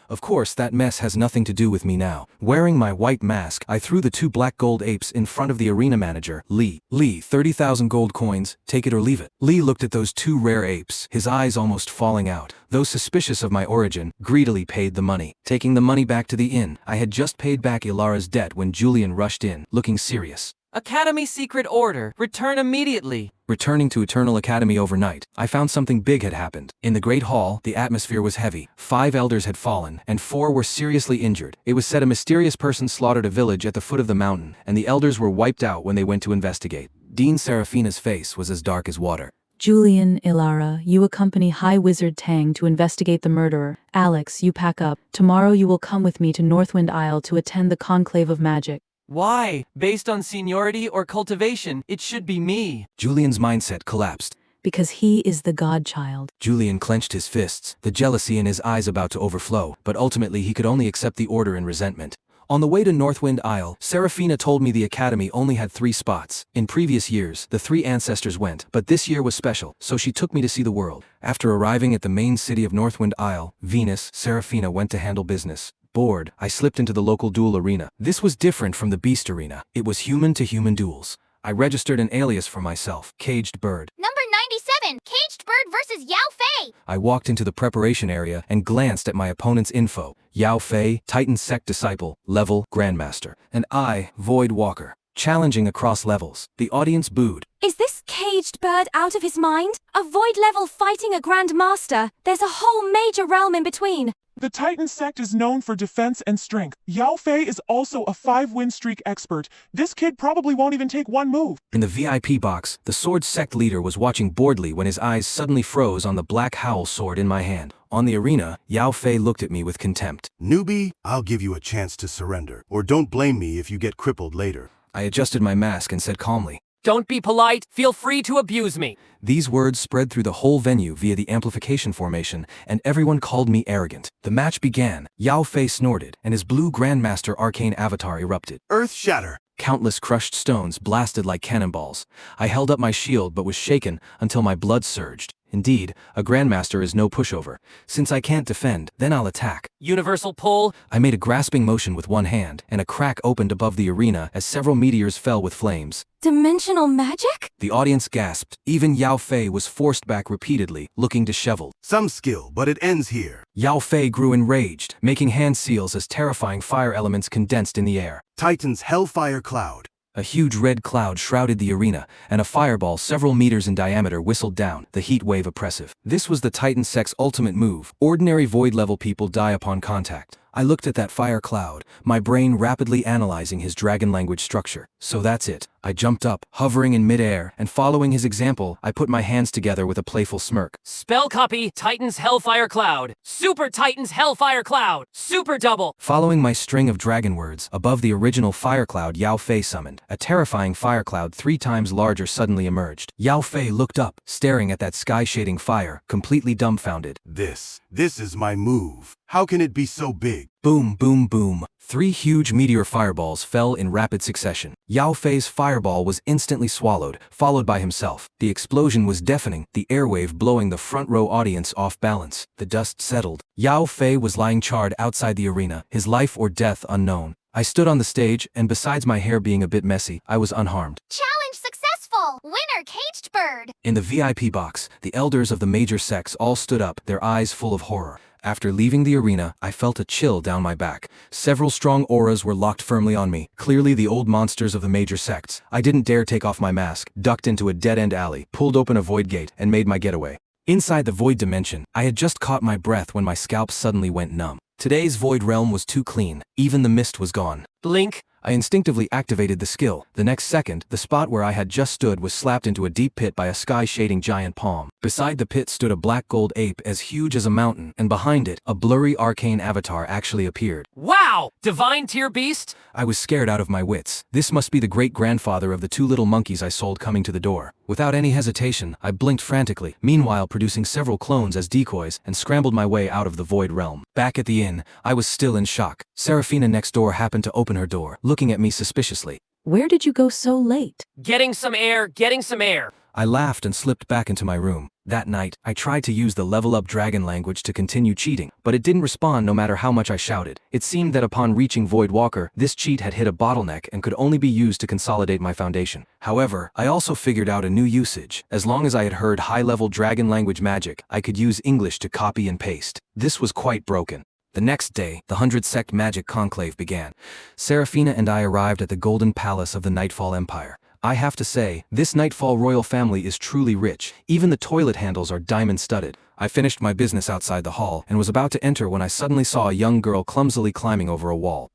Of course, that mess has nothing to do with me now. Wearing my white mask, I threw the 2 black gold apes in front of the arena manager, Lee. Lee, 30,000 gold coins, take it or leave it. Lee looked at those 2 rare apes, his eyes almost falling out. Though suspicious of my origin, greedily paid the money. Taking the money back to the inn, I had just paid back Ilara's debt when Julian rushed in, looking serious. Academy Secret Order, return immediately. Returning to Eternal Academy overnight, I found something big had happened. In the Great Hall, the atmosphere was heavy. 5 elders had fallen, and 4 were seriously injured. It was said a mysterious person slaughtered a village at the foot of the mountain, and the elders were wiped out when they went to investigate. Dean Seraphina's face was as dark as water. Julian, Ilara, you accompany High Wizard Tang to investigate the murderer. Alex, you pack up. Tomorrow you will come with me to Northwind Isle to attend the Conclave of Magic. Why? Based on seniority or cultivation, it should be me. Julian's mindset collapsed. Because he is the godchild. Julian clenched his fists, the jealousy in his eyes about to overflow, but ultimately he could only accept the order in resentment. On the way to Northwind Isle, Seraphina told me the academy only had 3 spots. In previous years, the 3 ancestors went, but this year was special, so she took me to see the world. After arriving at the main city of Northwind Isle, Venus, Seraphina went to handle business. Bored, I slipped into the local duel arena. This was different from the Beast Arena. It was human-to-human duels. I registered an alias for myself, Caged Bird. Number 97. 7. Caged Bird versus Yao Fei. I walked into the preparation area and glanced at my opponent's info. Yao Fei, Titan Sect Disciple, level, Grandmaster. And I, Void Walker. Challenging across levels. The audience booed. Is this caged bird out of his mind? A void level fighting a grandmaster. There's a whole major realm in between. The Titan sect is known for defense and strength. Yao Fei is also a 5-win streak expert. This kid probably won't even take one move. In the VIP box, the sword sect leader was watching boredly when his eyes suddenly froze on the black howl sword in my hand. On the arena, Yao Fei looked at me with contempt. Newbie, I'll give you a chance to surrender, or don't blame me if you get crippled later. I adjusted my mask and said calmly, Don't be polite. Feel free to abuse me. These words spread through the whole venue via the amplification formation, and everyone called me arrogant. The match began. Yao Fei snorted, and his blue Grandmaster arcane avatar erupted. Earth shatter. Countless crushed stones blasted like cannonballs. I held up my shield but was shaken until my blood surged. Indeed, a Grandmaster is no pushover. Since I can't defend, then I'll attack. Universal pull. I made a grasping motion with one hand, and a crack opened above the arena as several meteors fell with flames. Dimensional magic? The audience gasped. Even Yao Fei was forced back repeatedly, looking disheveled. Some skill, but it ends here. Yao Fei grew enraged, making hand seals as terrifying fire elements condensed in the air. Titan's Hellfire Cloud. A huge red cloud shrouded the arena, and a fireball several meters in diameter whistled down, the heat wave oppressive. This was the Titan sect's ultimate move. Ordinary void-level people die upon contact. I looked at that fire cloud, my brain rapidly analyzing his dragon language structure. So that's it. I jumped up, hovering in midair, and following his example, I put my hands together with a playful smirk. Spell copy, Titan's Hellfire Cloud. Super Titan's Hellfire Cloud. Super double. Following my string of dragon words, above the original fire cloud Yao Fei summoned, a terrifying fire cloud 3 times larger suddenly emerged. Yao Fei looked up, staring at that sky-shading fire, completely dumbfounded. This is my move. How can it be so big? Boom, boom, boom. 3 huge meteor fireballs fell in rapid succession. Yao Fei's fireball was instantly swallowed, followed by himself. The explosion was deafening, the airwave blowing the front row audience off balance. The dust settled. Yao Fei was lying charred outside the arena, his life or death unknown. I stood on the stage, and besides my hair being a bit messy, I was unharmed. Challenge successful. Winner Caged Bird. In the VIP box, the elders of the major sects all stood up, their eyes full of horror. After leaving the arena, I felt a chill down my back. Several strong auras were locked firmly on me, clearly the old monsters of the major sects. I didn't dare take off my mask, ducked into a dead-end alley, pulled open a void gate, and made my getaway. Inside the void dimension, I had just caught my breath when my scalp suddenly went numb. Today's void realm was too clean. Even the mist was gone. Blink. I instinctively activated the skill. The next second, the spot where I had just stood was slapped into a deep pit by a sky-shading giant palm. Beside the pit stood a black gold ape as huge as a mountain, and behind it, a blurry arcane avatar actually appeared. Wow! Divine tier beast? I was scared out of my wits. This must be the great-grandfather of the 2 little monkeys I sold coming to the door. Without any hesitation, I blinked frantically, meanwhile producing several clones as decoys, and scrambled my way out of the void realm. Back at the inn, I was still in shock. Seraphina next door happened to open her door, looking at me suspiciously. Where did you go so late? Getting some air, getting some air. I laughed and slipped back into my room. That night, I tried to use the level-up dragon language to continue cheating, but it didn't respond no matter how much I shouted. It seemed that upon reaching Void Walker, this cheat had hit a bottleneck and could only be used to consolidate my foundation. However, I also figured out a new usage. As long as I had heard high-level dragon language magic, I could use English to copy and paste. This was quite broken. The next day, the 100-sect magic conclave began. Seraphina and I arrived at the Golden Palace of the Nightfall Empire. I have to say, this Nightfall royal family is truly rich. Even the toilet handles are diamond-studded. I finished my business outside the hall and was about to enter when I suddenly saw a young girl clumsily climbing over a wall.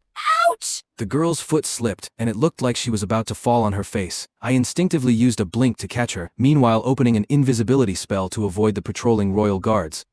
Ouch! The girl's foot slipped, and it looked like she was about to fall on her face. I instinctively used a blink to catch her, meanwhile opening an invisibility spell to avoid the patrolling royal guards.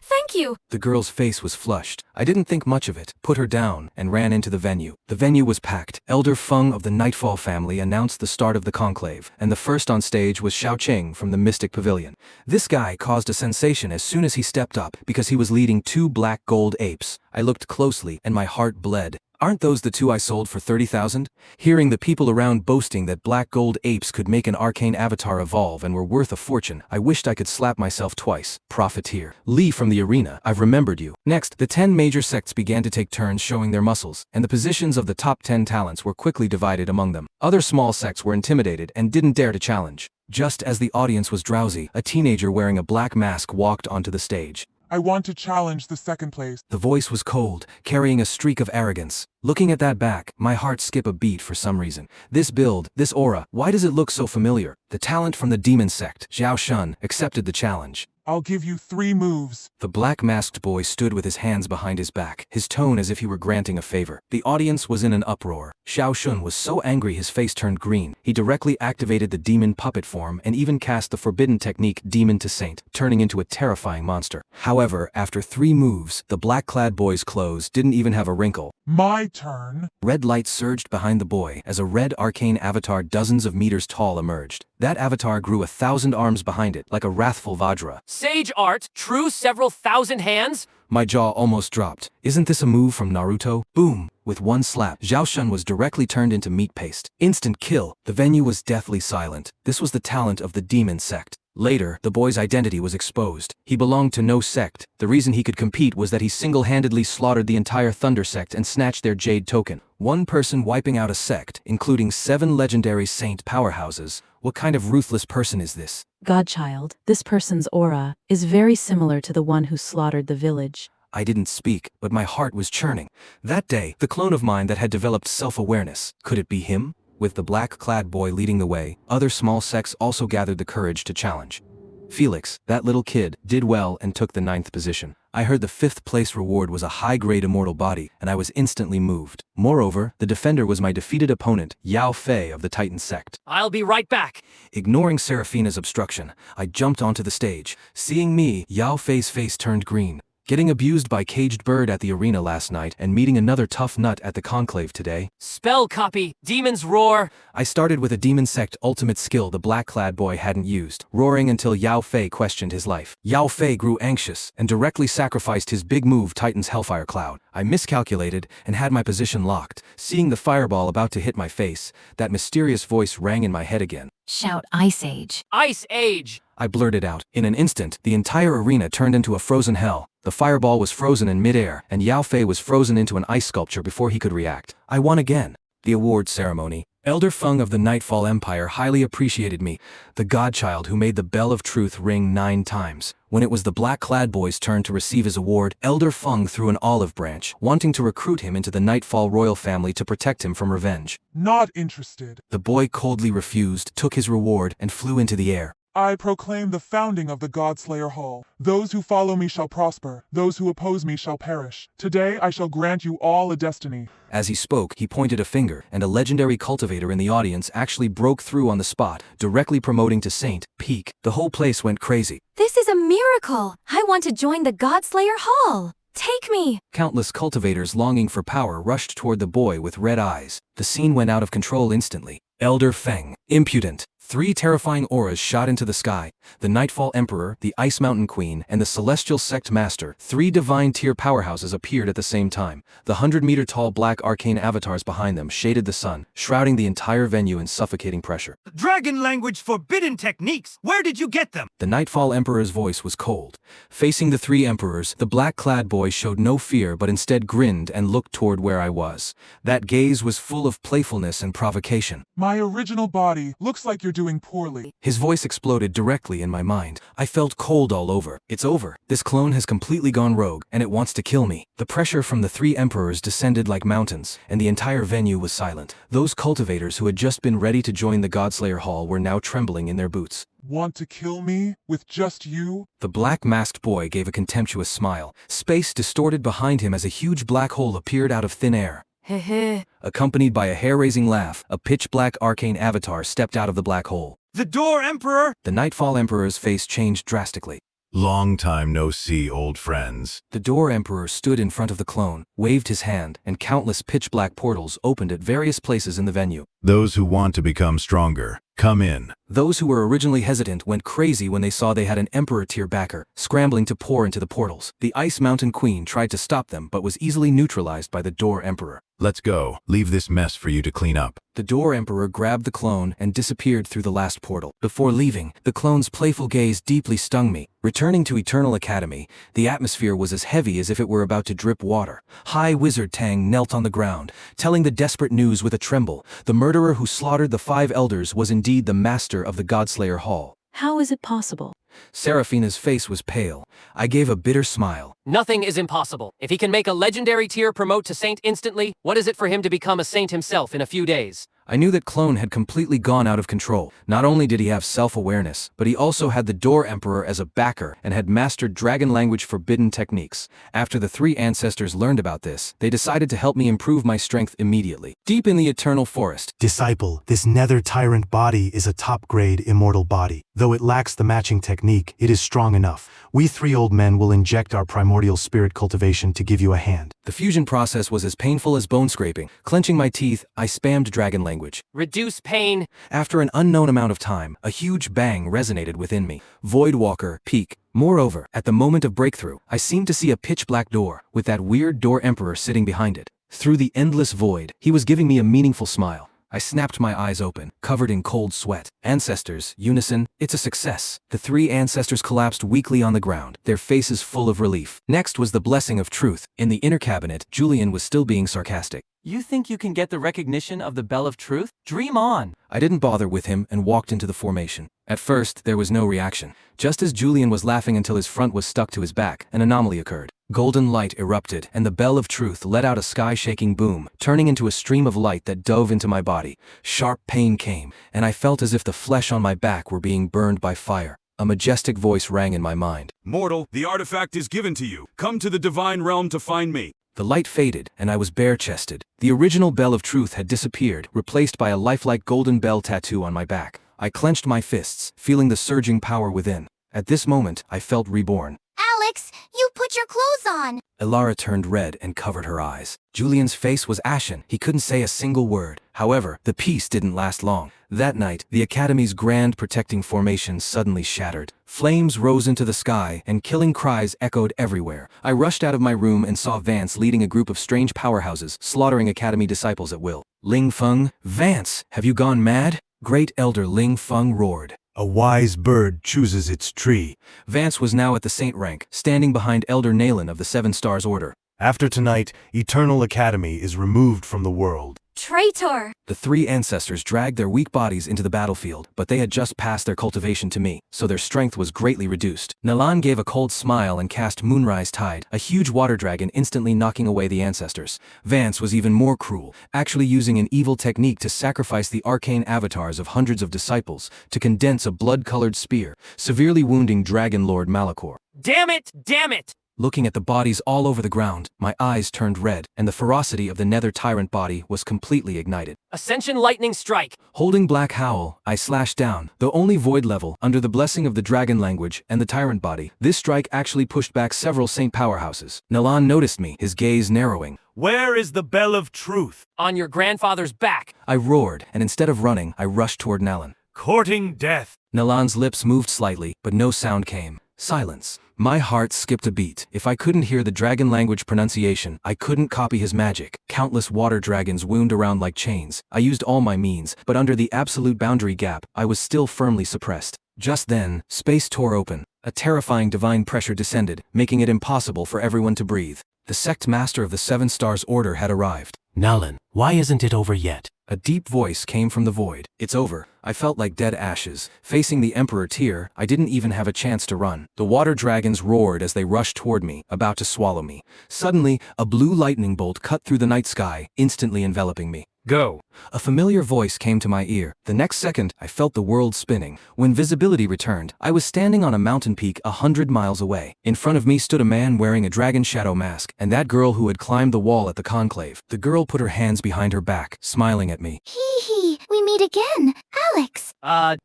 Thank you. The girl's face was flushed. I didn't think much of it, put her down, and ran into the venue. The venue was packed. Elder Feng of the Nightfall family announced the start of the conclave, and the first on stage was Xiao Qing from the Mystic Pavilion. This guy caused a sensation as soon as he stepped up, because he was leading 2 black gold apes. I looked closely, and my heart bled. Aren't those the 2 I sold for 30,000? Hearing the people around boasting that black gold apes could make an arcane avatar evolve and were worth a fortune, I wished I could slap myself twice. Profiteer. Lee from the arena, I've remembered you. Next, the 10 major sects began to take turns showing their muscles, and the positions of the top 10 talents were quickly divided among them. Other small sects were intimidated and didn't dare to challenge. Just as the audience was drowsy, a teenager wearing a black mask walked onto the stage. I want to challenge the second place. The voice was cold, carrying a streak of arrogance. Looking at that back, my heart skipped a beat for some reason. This build, this aura, why does it look so familiar? The talent from the demon sect, Zhao Shun, accepted the challenge. I'll give you 3 moves. The black-masked boy stood with his hands behind his back, his tone as if he were granting a favor. The audience was in an uproar. Zhao Shun was so angry his face turned green. He directly activated the demon puppet form and even cast the forbidden technique Demon to Saint, turning into a terrifying monster. However, after 3 moves, the black-clad boy's clothes didn't even have a wrinkle. My turn. Red light surged behind the boy as a red arcane avatar dozens of meters tall emerged. That avatar grew 1,000 arms behind it, like a wrathful Vajra. Sage art, true several thousand hands? My jaw almost dropped. Isn't this a move from Naruto? Boom! With one slap, Zhao Shun was directly turned into meat paste. Instant kill. The venue was deathly silent. This was the talent of the demon sect. Later, the boy's identity was exposed. He belonged to no sect. The reason he could compete was that he single-handedly slaughtered the entire Thunder sect and snatched their Jade token. One person wiping out a sect, including 7 legendary saint powerhouses. What kind of ruthless person is this? Godchild, this person's aura is very similar to the one who slaughtered the village. I didn't speak, but my heart was churning. That day, the clone of mine that had developed self-awareness, could it be him? With the black-clad boy leading the way, other small sects also gathered the courage to challenge. Felix, that little kid, did well and took the 9th position. I heard the 5th place reward was a high-grade immortal body, and I was instantly moved. Moreover, the defender was my defeated opponent, Yao Fei of the Titan sect. I'll be right back. Ignoring Seraphina's obstruction, I jumped onto the stage. Seeing me, Yao Fei's face turned green. Getting abused by Caged Bird at the arena last night and meeting another tough nut at the conclave today. Spell copy, Demon's Roar. I started with a demon sect ultimate skill the black-clad boy hadn't used, roaring until Yao Fei questioned his life. Yao Fei grew anxious and directly sacrificed his big move Titan's Hellfire Cloud. I miscalculated and had my position locked. Seeing the fireball about to hit my face, that mysterious voice rang in my head again. Shout Ice Age. Ice Age. I blurted out. In an instant, the entire arena turned into a frozen hell. The fireball was frozen in midair, and Yao Fei was frozen into an ice sculpture before he could react. I won again. The award ceremony. Elder Feng of the Nightfall Empire highly appreciated me, the godchild who made the bell of truth ring 9 times. When it was the black-clad boy's turn to receive his award, Elder Feng threw an olive branch, wanting to recruit him into the Nightfall royal family to protect him from revenge. Not interested. The boy coldly refused, took his reward, and flew into the air. I proclaim the founding of the Godslayer Hall. Those who follow me shall prosper, those who oppose me shall perish. Today I shall grant you all a destiny. As he spoke, he pointed a finger, and a legendary cultivator in the audience actually broke through on the spot, directly promoting to Saint, Peak. The whole place went crazy. This is a miracle! I want to join the Godslayer Hall! Take me! Countless cultivators longing for power rushed toward the boy with red eyes. The scene went out of control instantly. Elder Feng, impudent. 3 terrifying auras shot into the sky. The Nightfall Emperor, the Ice Mountain Queen, and the Celestial Sect Master, 3 divine tier powerhouses appeared at the same time. The 100-meter-tall black arcane avatars behind them shaded the sun, shrouding the entire venue in suffocating pressure. Dragon language forbidden techniques! Where did you get them? The Nightfall Emperor's voice was cold. Facing the 3 emperors, the black-clad boy showed no fear but instead grinned and looked toward where I was. That gaze was full of playfulness and provocation. My original body looks like you're doing poorly. His voice exploded directly in my mind. I felt cold all over. It's over. This clone has completely gone rogue, and it wants to kill me. The pressure from the 3 emperors descended like mountains, and the entire venue was silent. Those cultivators who had just been ready to join the Godslayer Hall were now trembling in their boots. Want to kill me? With just you? The black-masked boy gave a contemptuous smile. Space distorted behind him as a huge black hole appeared out of thin air. Heh. Accompanied by a hair-raising laugh, a pitch-black arcane avatar stepped out of the black hole. The door, Emperor! The Nightfall Emperor's face changed drastically. Long time no see, old friends. The Door Emperor stood in front of the clone, waved his hand, and countless pitch-black portals opened at various places in the venue. Those who want to become stronger, come in. Those who were originally hesitant went crazy when they saw they had an Emperor-tier backer, scrambling to pour into the portals. The Ice Mountain Queen tried to stop them but was easily neutralized by the Door Emperor. Let's go. Leave this mess for you to clean up. The Door Emperor grabbed the clone and disappeared through the last portal. Before leaving, the clone's playful gaze deeply stung me. Returning to Eternal Academy, the atmosphere was as heavy as if it were about to drip water. High Wizard Tang knelt on the ground, telling the desperate news with a tremble. The murderer who slaughtered the 5 elders was indeed indeed the master of the Godslayer Hall. How is it possible? Seraphina's face was pale. I gave a bitter smile. Nothing is impossible. If he can make a legendary tier promote to saint instantly, what is it for him to become a saint himself in a few days? I knew that Clone had completely gone out of control. Not only did he have self-awareness, but he also had the Door Emperor as a backer and had mastered dragon language forbidden techniques. After the three ancestors learned about this, they decided to help me improve my strength immediately. Deep in the Eternal Forest. Disciple, this nether tyrant body is a top-grade immortal body. Though it lacks the matching technique, it is strong enough. We three old men will inject our primordial spirit cultivation to give you a hand. The fusion process was as painful as bone scraping. Clenching my teeth, I spammed dragon language. Reduce pain. After an unknown amount of time, a huge bang resonated within me. Voidwalker, peak. Moreover, at the moment of breakthrough, I seemed to see a pitch-black door, with that weird Door Emperor sitting behind it. Through the endless void, he was giving me a meaningful smile. I snapped my eyes open, covered in cold sweat. Ancestors, unison, it's a success. The three ancestors collapsed weakly on the ground, their faces full of relief. Next was the blessing of truth. In the inner cabinet, Julian was still being sarcastic. You think you can get the recognition of the Bell of Truth? Dream on! I didn't bother with him and walked into the formation. At first, there was no reaction. Just as Julian was laughing until his front was stuck to his back, an anomaly occurred. Golden light erupted, and the Bell of Truth let out a sky-shaking boom, turning into a stream of light that dove into my body. Sharp pain came, and I felt as if the flesh on my back were being burned by fire. A majestic voice rang in my mind. Mortal, the artifact is given to you. Come to the divine realm to find me. The light faded, and I was bare-chested. The original Bell of Truth had disappeared, replaced by a lifelike golden bell tattoo on my back. I clenched my fists, feeling the surging power within. At this moment, I felt reborn. Alex, you put your clothes on! Elara turned red and covered her eyes. Julian's face was ashen. He couldn't say a single word. However, the peace didn't last long. That night, the Academy's grand protecting formation suddenly shattered. Flames rose into the sky, and killing cries echoed everywhere. I rushed out of my room and saw Vance leading a group of strange powerhouses, slaughtering Academy disciples at will. Ling Feng, Vance, have you gone mad? Great Elder Ling Feng roared. A wise bird chooses its tree. Vance was now at the saint rank, standing behind Elder Nalen of the Seven Stars Order. After tonight, Eternal Academy is removed from the world. Traitor! The three ancestors dragged their weak bodies into the battlefield, but they had just passed their cultivation to me, so their strength was greatly reduced. Nalan gave a cold smile and cast Moonrise Tide, a huge water dragon instantly knocking away the ancestors. Vance was even more cruel, actually using an evil technique to sacrifice the arcane avatars of hundreds of disciples to condense a blood-colored spear, severely wounding Dragon Lord Malachor. Damn it! Damn it! Looking at the bodies all over the ground, my eyes turned red, and the ferocity of the nether tyrant body was completely ignited. Ascension Lightning Strike! Holding Black Howl, I slashed down, though only void level, under the blessing of the dragon language and the tyrant body. This strike actually pushed back several saint powerhouses. Nalan noticed me, his gaze narrowing. Where is the Bell of Truth? On your grandfather's back! I roared, and instead of running, I rushed toward Nalan. Courting death! Nalan's lips moved slightly, but no sound came. Silence. My heart skipped a beat. If I couldn't hear the dragon language pronunciation, I couldn't copy his magic. Countless water dragons wound around like chains. I used all my means, but under the absolute boundary gap, I was still firmly suppressed. Just then, space tore open. A terrifying divine pressure descended, making it impossible for everyone to breathe. The sect master of the Seven Stars Order had arrived. Nalan, why isn't it over yet? A deep voice came from the void. It's over. I felt like dead ashes. Facing the Emperor Tyr, I didn't even have a chance to run. The water dragons roared as they rushed toward me, about to swallow me. Suddenly, a blue lightning bolt cut through the night sky, instantly enveloping me. Go! A familiar voice came to my ear. The next second, I felt the world spinning. When visibility returned, I was standing on a mountain peak 100 miles away. In front of me stood a man wearing a dragon shadow mask, and that girl who had climbed the wall at the conclave. The girl put her hands behind her back, smiling at me. Hee, we meet again, Alex.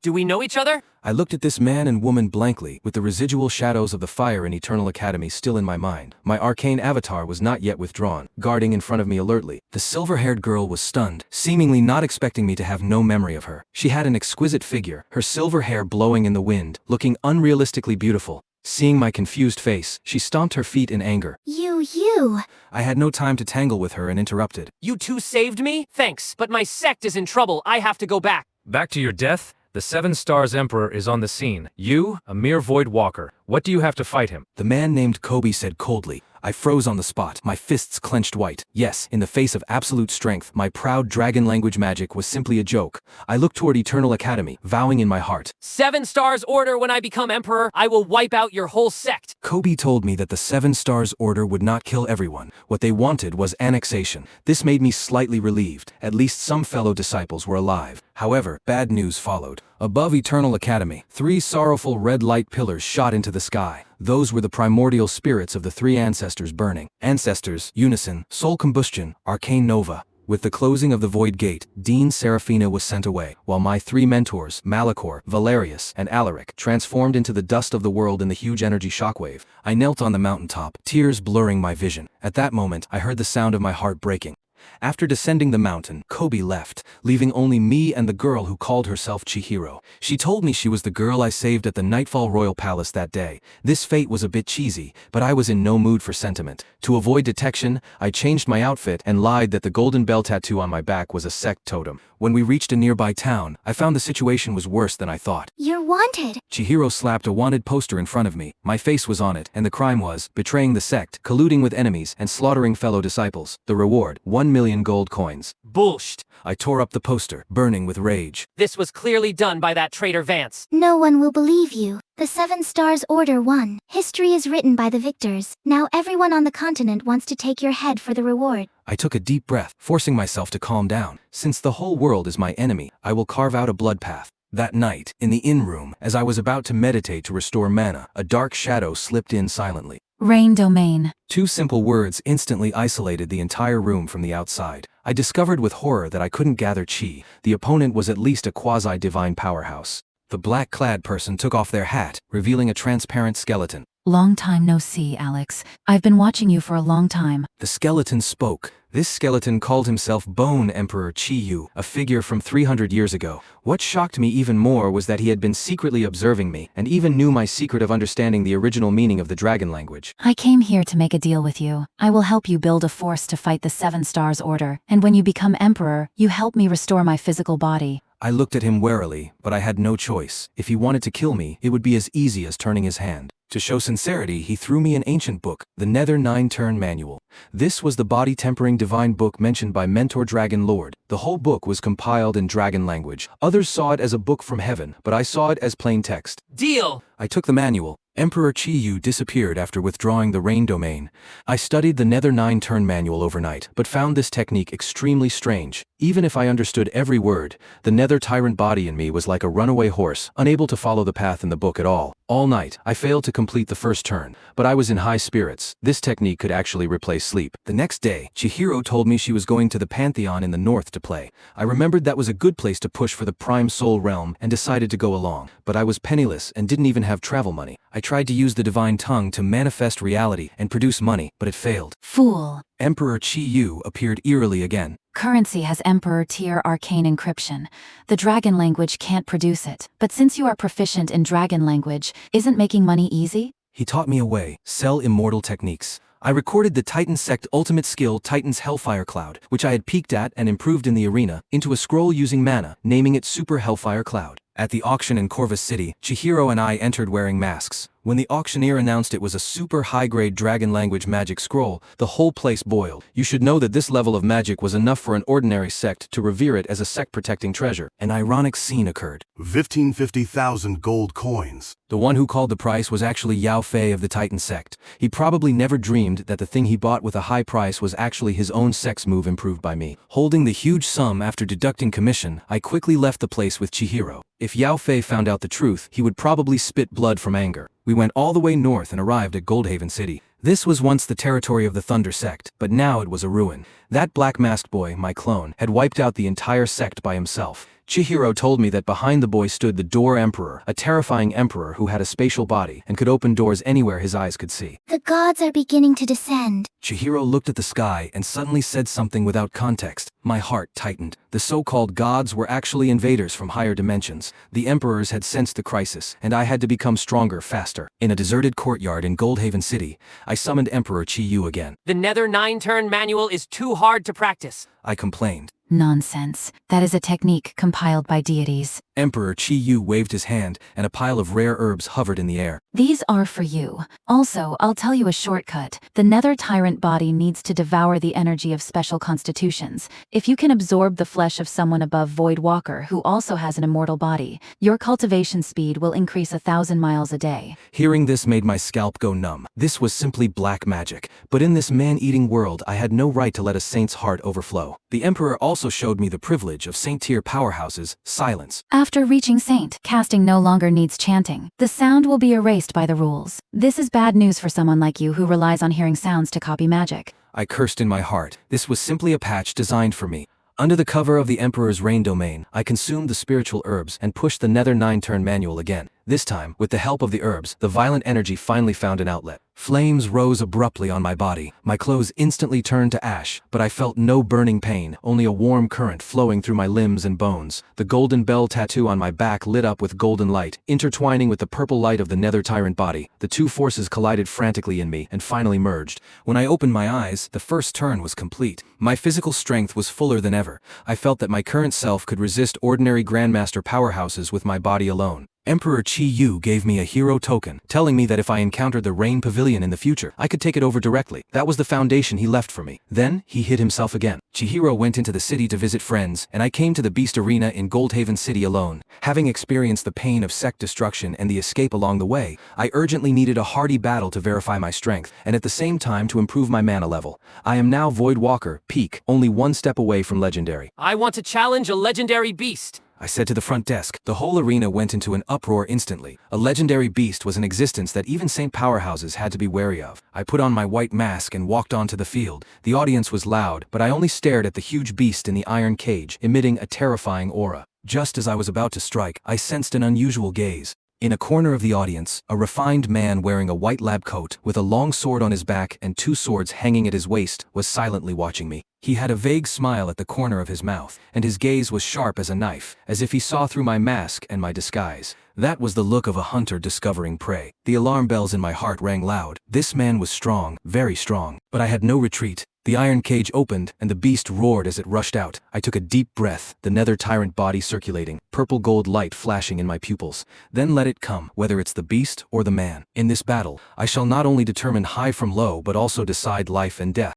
Do we know each other? I looked at this man and woman blankly, with the residual shadows of the fire in Eternal Academy still in my mind. My arcane avatar was not yet withdrawn, guarding in front of me alertly. The silver-haired girl was stunned, seemingly not expecting me to have no memory of her. She had an exquisite figure, her silver hair blowing in the wind, looking unrealistically beautiful. Seeing my confused face, she stomped her feet in anger. You. I had no time to tangle with her and interrupted. You two saved me? Thanks, but my sect is in trouble. I have to go back. Back to your death? The Seven Stars Emperor is on the scene. You, a mere void walker. What do you have to fight him? The man named Kobe said coldly. I froze on the spot, my fists clenched white. Yes, in the face of absolute strength, my proud dragon language magic was simply a joke. I looked toward Eternal Academy, vowing in my heart. 7 stars order when I become emperor, I will wipe out your whole sect. Kobe told me that the 7 stars order would not kill everyone. What they wanted was annexation. This made me slightly relieved. At least some fellow disciples were alive. However, bad news followed. Above Eternal Academy, 3 sorrowful red light pillars shot into the sky. Those were the primordial spirits of the 3 ancestors burning. Ancestors, unison, soul combustion, arcane nova. With the closing of the void gate, Dean Seraphina was sent away, while my 3 mentors, Malachor, Valerius, and Alaric, transformed into the dust of the world in the huge energy shockwave. I knelt on the mountaintop, tears blurring my vision. At that moment, I heard the sound of my heart breaking. After descending the mountain, Kobe left, leaving only me and the girl who called herself Chihiro. She told me she was the girl I saved at the Nightfall Royal Palace that day. This fate was a bit cheesy, but I was in no mood for sentiment. To avoid detection, I changed my outfit and lied that the golden bell tattoo on my back was a sect totem. When we reached a nearby town, I found the situation was worse than I thought. You're wanted. Chihiro slapped a wanted poster in front of me. My face was on it, and the crime was betraying the sect, colluding with enemies, and slaughtering fellow disciples. The reward, 1 million gold coins. Bullshit. I tore up the poster, burning with rage. This was clearly done by that traitor Vance. No one will believe you. The 7 stars order won. History is written by the victors. Now everyone on the continent wants to take your head for the reward. I took a deep breath, forcing myself to calm down. Since the whole world is my enemy, I will carve out a blood path. That night, in the inn room, as I was about to meditate to restore mana, a dark shadow slipped in silently. Rain domain. 2 simple words instantly isolated the entire room from the outside. I discovered with horror that I couldn't gather chi. The opponent was at least a quasi-divine powerhouse. The black-clad person took off their hat, revealing a transparent skeleton. Long time no see, Alex. I've been watching you for a long time. The skeleton spoke. This skeleton called himself Bone Emperor Chi-Yu, a figure from 300 years ago. What shocked me even more was that he had been secretly observing me, and even knew my secret of understanding the original meaning of the dragon language. I came here to make a deal with you. I will help you build a force to fight the 7 stars order, and when you become emperor, you help me restore my physical body. I looked at him warily, but I had no choice. If he wanted to kill me, it would be as easy as turning his hand. To show sincerity, he threw me an ancient book, the Nether 9-Turn Manual. This was the body-tempering divine book mentioned by Mentor Dragon Lord. The whole book was compiled in dragon language. Others saw it as a book from heaven, but I saw it as plain text. Deal! I took the manual. Emperor Chi-Yu disappeared after withdrawing the rain domain. I studied the Nether 9-Turn Manual overnight, but found this technique extremely strange. Even if I understood every word, the Nether tyrant body in me was like a runaway horse, unable to follow the path in the book at all. All night, I failed to complete the first turn, but I was in high spirits. This technique could actually replace sleep. The next day, Chihiro told me she was going to the Pantheon in the north to play. I remembered that was a good place to push for the Prime Soul Realm and decided to go along, but I was penniless and didn't even have travel money. I tried to use the divine tongue to manifest reality and produce money, but it failed. Fool. Emperor Chi-Yu appeared eerily again. Currency has Emperor tier arcane encryption. The dragon language can't produce it. But since you are proficient in dragon language, isn't making money easy? He taught me a way, sell immortal techniques. I recorded the Titan Sect ultimate skill Titan's Hellfire Cloud, which I had peeked at and improved in the arena, into a scroll using mana, naming it Super Hellfire Cloud. At the auction in Corvus City, Chihiro and I entered wearing masks. When the auctioneer announced it was a super high-grade dragon language magic scroll, the whole place boiled. You should know that this level of magic was enough for an ordinary sect to revere it as a sect-protecting treasure. An ironic scene occurred. 50,000 gold coins. The one who called the price was actually Yao Fei of the Titan sect. He probably never dreamed that the thing he bought with a high price was actually his own sect's move improved by me. Holding the huge sum after deducting commission, I quickly left the place with Chihiro. If Yao Fei found out the truth, he would probably spit blood from anger. We went all the way north and arrived at Goldhaven City. This was once the territory of the Thunder sect, but now it was a ruin. That black-masked boy, my clone, had wiped out the entire sect by himself. Chihiro told me that behind the boy stood the Door Emperor, a terrifying emperor who had a spatial body and could open doors anywhere his eyes could see. The gods are beginning to descend. Chihiro looked at the sky and suddenly said something without context. My heart tightened. The so-called gods were actually invaders from higher dimensions. The emperors had sensed the crisis, and I had to become stronger faster. In a deserted courtyard in Goldhaven City, I summoned Emperor Chi-Yu again. The Nether 9-Turn Manual is too hard to practice. I complained. Nonsense. That is a technique compiled by deities. Emperor Qi Yu waved his hand, and a pile of rare herbs hovered in the air. These are for you. Also, I'll tell you a shortcut. The Nether Tyrant body needs to devour the energy of special constitutions. If you can absorb the flesh of someone above Void Walker who also has an immortal body, your cultivation speed will increase 1,000 miles a day. Hearing this made my scalp go numb. This was simply black magic. But in this man-eating world, I had no right to let a saint's heart overflow. The Emperor also showed me the privilege of Saint-tier powerhouses, silence. After reaching Saint, casting no longer needs chanting. The sound will be erased by the rules. This is bad news for someone like you who relies on hearing sounds to copy magic. I cursed in my heart. This was simply a patch designed for me. Under the cover of the Emperor's Rain Domain, I consumed the spiritual herbs and pushed the Nether 9-turn manual again. This time, with the help of the herbs, the violent energy finally found an outlet. Flames rose abruptly on my body. My clothes instantly turned to ash, but I felt no burning pain, only a warm current flowing through my limbs and bones. The golden bell tattoo on my back lit up with golden light, intertwining with the purple light of the Nether Tyrant body. The two forces collided frantically in me and finally merged. When I opened my eyes, the first turn was complete. My physical strength was fuller than ever. I felt that my current self could resist ordinary Grandmaster powerhouses with my body alone. Emperor Qi Yu gave me a hero token, telling me that if I encountered the Rain Pavilion in the future, I could take it over directly. That was the foundation he left for me. Then, he hid himself again. Chihiro went into the city to visit friends, and I came to the Beast Arena in Goldhaven City alone. Having experienced the pain of sect destruction and the escape along the way, I urgently needed a hardy battle to verify my strength, and at the same time to improve my mana level. I am now Void Walker, peak, only one step away from legendary. I want to challenge a legendary beast. I said to the front desk. The whole arena went into an uproar instantly. A legendary beast was an existence that even Saint powerhouses had to be wary of. I put on my white mask and walked onto the field. The audience was loud, but I only stared at the huge beast in the iron cage, emitting a terrifying aura. Just as I was about to strike, I sensed an unusual gaze. In a corner of the audience, a refined man wearing a white lab coat, with a long sword on his back and two swords hanging at his waist, was silently watching me. He had a vague smile at the corner of his mouth, and his gaze was sharp as a knife, as if he saw through my mask and my disguise. That was the look of a hunter discovering prey. The alarm bells in my heart rang loud. This man was strong, very strong, but I had no retreat. The iron cage opened, and the beast roared as it rushed out. I took a deep breath, the Nether Tyrant body circulating, purple gold light flashing in my pupils. Then let it come, whether it's the beast or the man. In this battle, I shall not only determine high from low but also decide life and death.